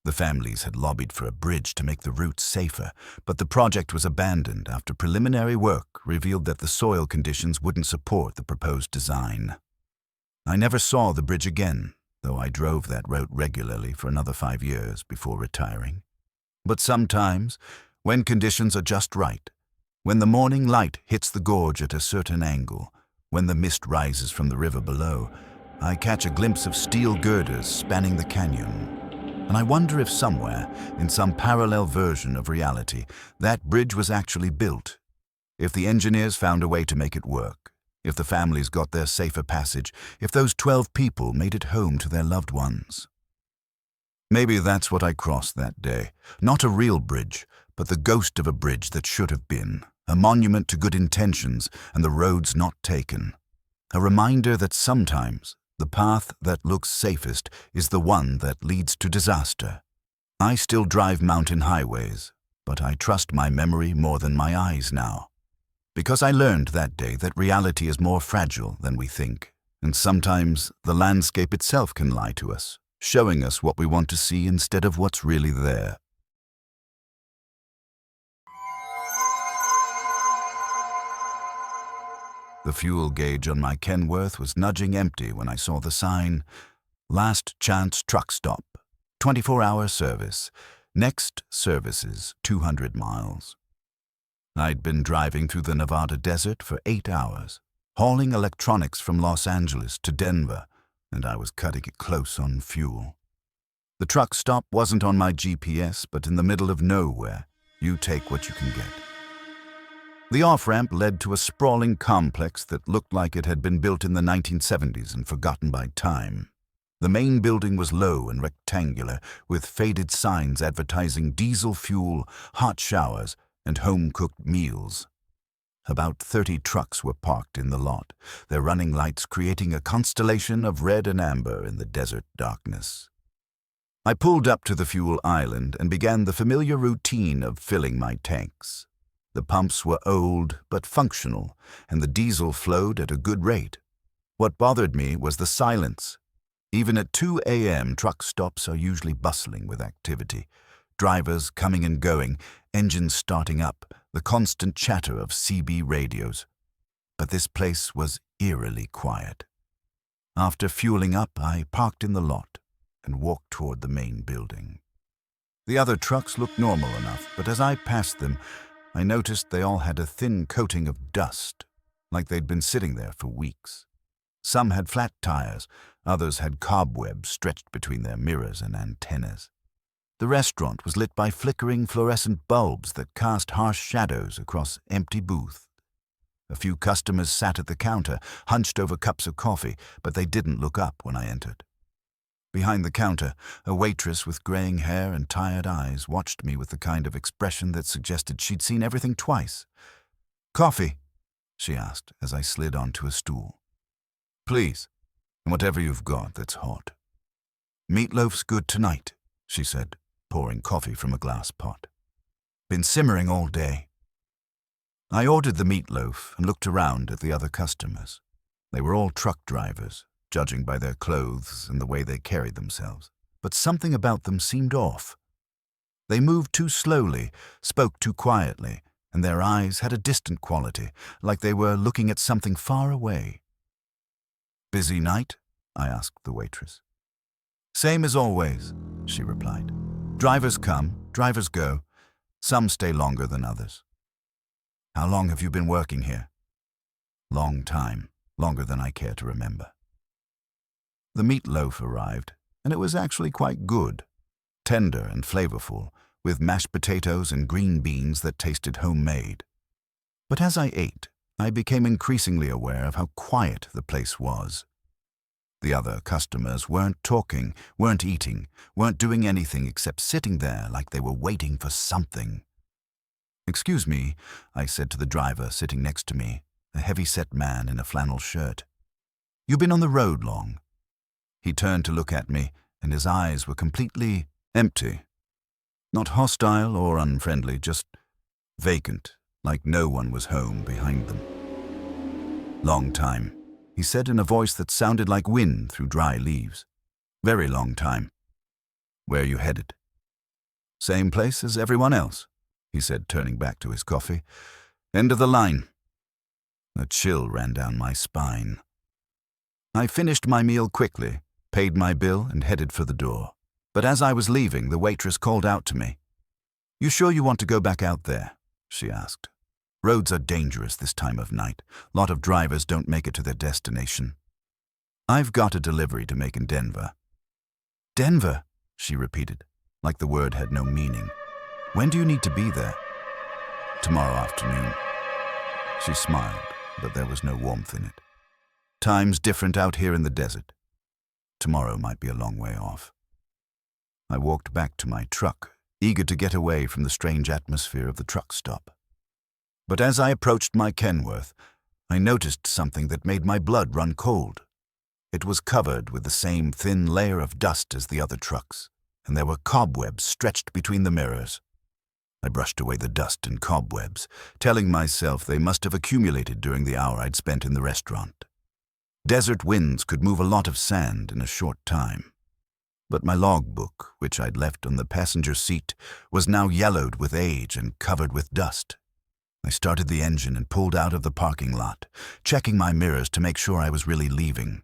The families had lobbied for a bridge to make the route safer, but the project was abandoned after preliminary work revealed that the soil conditions wouldn't support the proposed design. I never saw the bridge again, though I drove that route regularly for another 5 years before retiring. But sometimes, when conditions are just right, when the morning light hits the gorge at a certain angle, when the mist rises from the river below, I catch a glimpse of steel girders spanning the canyon. And I wonder if somewhere, in some parallel version of reality, that bridge was actually built. If the engineers found a way to make it work, if the families got their safer passage, if those 12 people made it home to their loved ones. Maybe that's what I crossed that day. Not a real bridge, but the ghost of a bridge that should have been. A monument to good intentions and the roads not taken. A reminder that sometimes the path that looks safest is the one that leads to disaster. I still drive mountain highways, but I trust my memory more than my eyes now. Because I learned that day that reality is more fragile than we think, and sometimes the landscape itself can lie to us, showing us what we want to see instead of what's really there. The fuel gauge on my Kenworth was nudging empty when I saw the sign, "Last Chance Truck Stop, 24-hour service. Next services 200 miles. I'd been driving through the Nevada desert for 8 hours, hauling electronics from Los Angeles to Denver, and I was cutting it close on fuel. The truck stop wasn't on my GPS, but in the middle of nowhere. You take what you can get. The off-ramp led to a sprawling complex that looked like it had been built in the 1970s and forgotten by time. The main building was low and rectangular, with faded signs advertising diesel fuel, hot showers, and home-cooked meals. About 30 trucks were parked in the lot, their running lights creating a constellation of red and amber in the desert darkness. I pulled up to the fuel island and began the familiar routine of filling my tanks. The pumps were old but functional, and the diesel flowed at a good rate. What bothered me was the silence. Even at 2 a.m., truck stops are usually bustling with activity. Drivers coming and going, engines starting up, the constant chatter of CB radios. But this place was eerily quiet. After fueling up, I parked in the lot and walked toward the main building. The other trucks looked normal enough, but as I passed them, I noticed they all had a thin coating of dust, like they'd been sitting there for weeks. Some had flat tires, others had cobwebs stretched between their mirrors and antennas. The restaurant was lit by flickering fluorescent bulbs that cast harsh shadows across empty booths. A few customers sat at the counter, hunched over cups of coffee, but they didn't look up when I entered. Behind the counter, a waitress with graying hair and tired eyes watched me with the kind of expression that suggested she'd seen everything twice. "Coffee?" she asked as I slid onto a stool. "Please, and whatever you've got that's hot." "Meatloaf's good tonight," she said, pouring coffee from a glass pot. "Been simmering all day." I ordered the meatloaf and looked around at the other customers. They were all truck drivers, judging by their clothes and the way they carried themselves. But something about them seemed off. They moved too slowly, spoke too quietly, and their eyes had a distant quality, like they were looking at something far away. "Busy night?" I asked the waitress. "Same as always," she replied. "Drivers come, drivers go. Some stay longer than others." "How long have you been working here?" "Long time, longer than I care to remember." The meatloaf arrived, and it was actually quite good. Tender and flavorful, with mashed potatoes and green beans that tasted homemade. But as I ate, I became increasingly aware of how quiet the place was. The other customers weren't talking, weren't eating, weren't doing anything except sitting there like they were waiting for something. "Excuse me," I said to the driver sitting next to me, a heavy-set man in a flannel shirt. "You been on the road long?" He turned to look at me, and his eyes were completely empty. Not hostile or unfriendly, just vacant, like no one was home behind them. "Long time," he said in a voice that sounded like wind through dry leaves. "Very long time. Where are you headed?" "Same place as everyone else," he said, turning back to his coffee. "End of the line." A chill ran down my spine. I finished my meal quickly, paid my bill, and headed for the door. But as I was leaving, the waitress called out to me. "You sure you want to go back out there?" she asked. "Roads are dangerous this time of night. Lot of drivers don't make it to their destination." "I've got a delivery to make in Denver." "Denver?" she repeated, like the word had no meaning. "When do you need to be there?" "Tomorrow afternoon." She smiled, but there was no warmth in it. "Time's different out here in the desert. Tomorrow might be a long way off." I walked back to my truck, eager to get away from the strange atmosphere of the truck stop. But as I approached my Kenworth, I noticed something that made my blood run cold. It was covered with the same thin layer of dust as the other trucks, and there were cobwebs stretched between the mirrors. I brushed away the dust and cobwebs, telling myself they must have accumulated during the hour I'd spent in the restaurant. Desert winds could move a lot of sand in a short time. But my logbook, which I'd left on the passenger seat, was now yellowed with age and covered with dust. I started the engine and pulled out of the parking lot, checking my mirrors to make sure I was really leaving.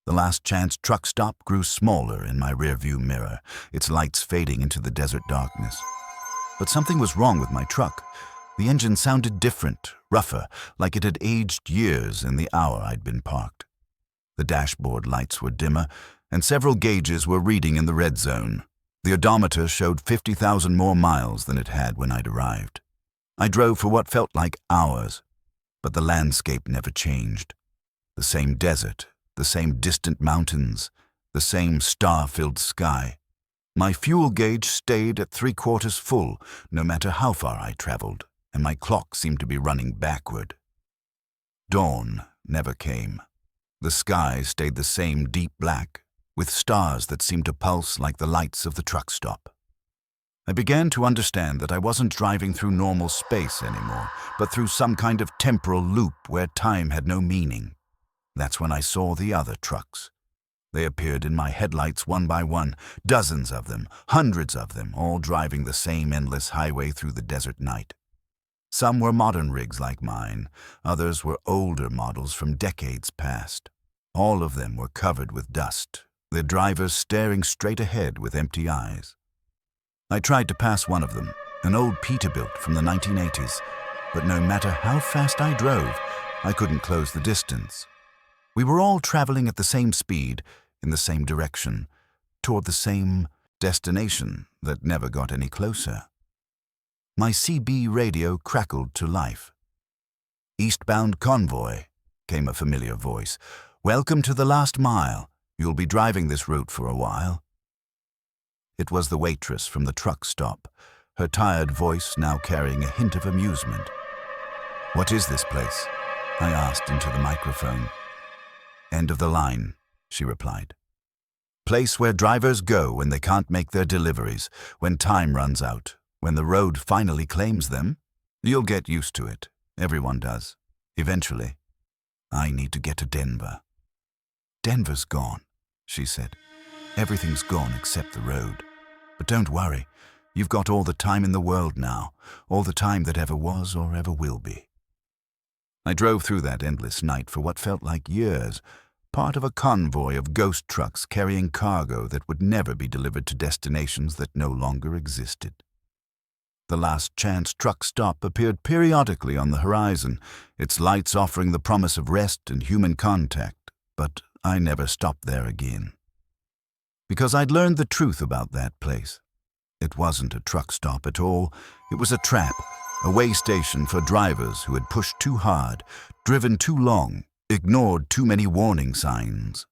The last chance truck stop grew smaller in my rearview mirror, its lights fading into the desert darkness. But something was wrong with my truck. The engine sounded different, rougher, like it had aged years in the hour I'd been parked. The dashboard lights were dimmer, and several gauges were reading in the red zone. The odometer showed 50,000 more miles than it had when I'd arrived. I drove for what felt like hours, but the landscape never changed. The same desert, the same distant mountains, the same star-filled sky. My fuel gauge stayed at 3/4 full, no matter how far I traveled, and my clock seemed to be running backward. Dawn never came. The sky stayed the same deep black, with stars that seemed to pulse like the lights of the truck stop. I began to understand that I wasn't driving through normal space anymore, but through some kind of temporal loop where time had no meaning. That's when I saw the other trucks. They appeared in my headlights one by one, dozens of them, hundreds of them, all driving the same endless highway through the desert night. Some were modern rigs like mine, others were older models from decades past. All of them were covered with dust, their drivers staring straight ahead with empty eyes. I tried to pass one of them, an old Peterbilt from the 1980s, but no matter how fast I drove, I couldn't close the distance. We were all traveling at the same speed, in the same direction, toward the same destination that never got any closer. My CB radio crackled to life. "Eastbound convoy," came a familiar voice. "Welcome to the last mile. You'll be driving this route for a while." It was the waitress from the truck stop, her tired voice now carrying a hint of amusement. "What is this place?" I asked into the microphone. "End of the line," she replied. "Place where drivers go when they can't make their deliveries, when time runs out, when the road finally claims them. You'll get used to it. Everyone does. Eventually. I need to get to Denver." "Denver's gone," she said. "Everything's gone except the road. But don't worry. You've got all the time in the world now, all the time that ever was or ever will be." I drove through that endless night for what felt like years, part of a convoy of ghost trucks carrying cargo that would never be delivered to destinations that no longer existed. The last chance truck stop appeared periodically on the horizon, its lights offering the promise of rest and human contact, but I never stopped there again. Because I'd learned the truth about that place. It wasn't a truck stop at all. It was a trap, a way station for drivers who had pushed too hard, driven too long, ignored too many warning signs.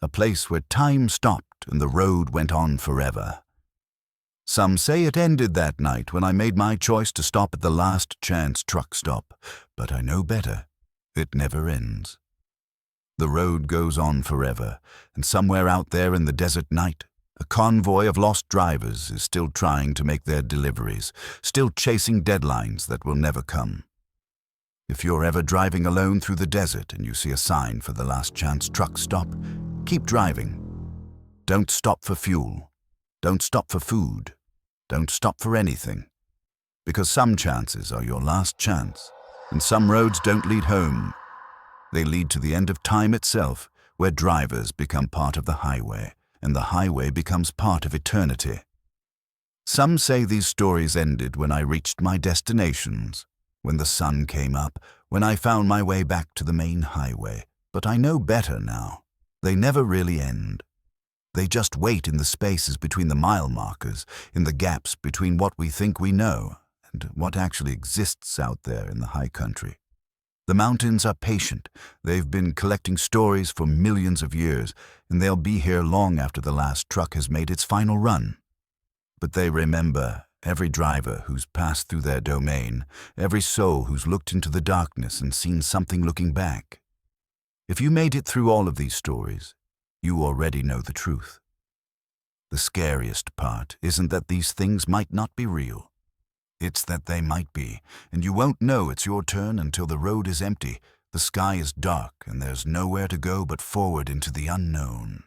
A place where time stopped and the road went on forever. Some say it ended that night when I made my choice to stop at the last chance truck stop, but I know better. It never ends. The road goes on forever, and somewhere out there in the desert night, a convoy of lost drivers is still trying to make their deliveries, still chasing deadlines that will never come. If you're ever driving alone through the desert and you see a sign for the last chance truck stop, keep driving. Don't stop for fuel. Don't stop for food. Don't stop for anything. Because some chances are your last chance, and some roads don't lead home. They lead to the end of time itself, where drivers become part of the highway, and the highway becomes part of eternity. Some say these stories ended when I reached my destinations, when the sun came up, when I found my way back to the main highway. But I know better now. They never really end. They just wait in the spaces between the mile markers, in the gaps between what we think we know and what actually exists out there in the high country. The mountains are patient. They've been collecting stories for millions of years, and they'll be here long after the last truck has made its final run. But they remember every driver who's passed through their domain, every soul who's looked into the darkness and seen something looking back. If you made it through all of these stories, you already know the truth. The scariest part isn't that these things might not be real. It's that they might be, and you won't know it's your turn until the road is empty, the sky is dark, and there's nowhere to go but forward into the unknown.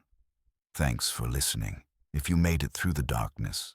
Thanks for listening, if you made it through the darkness.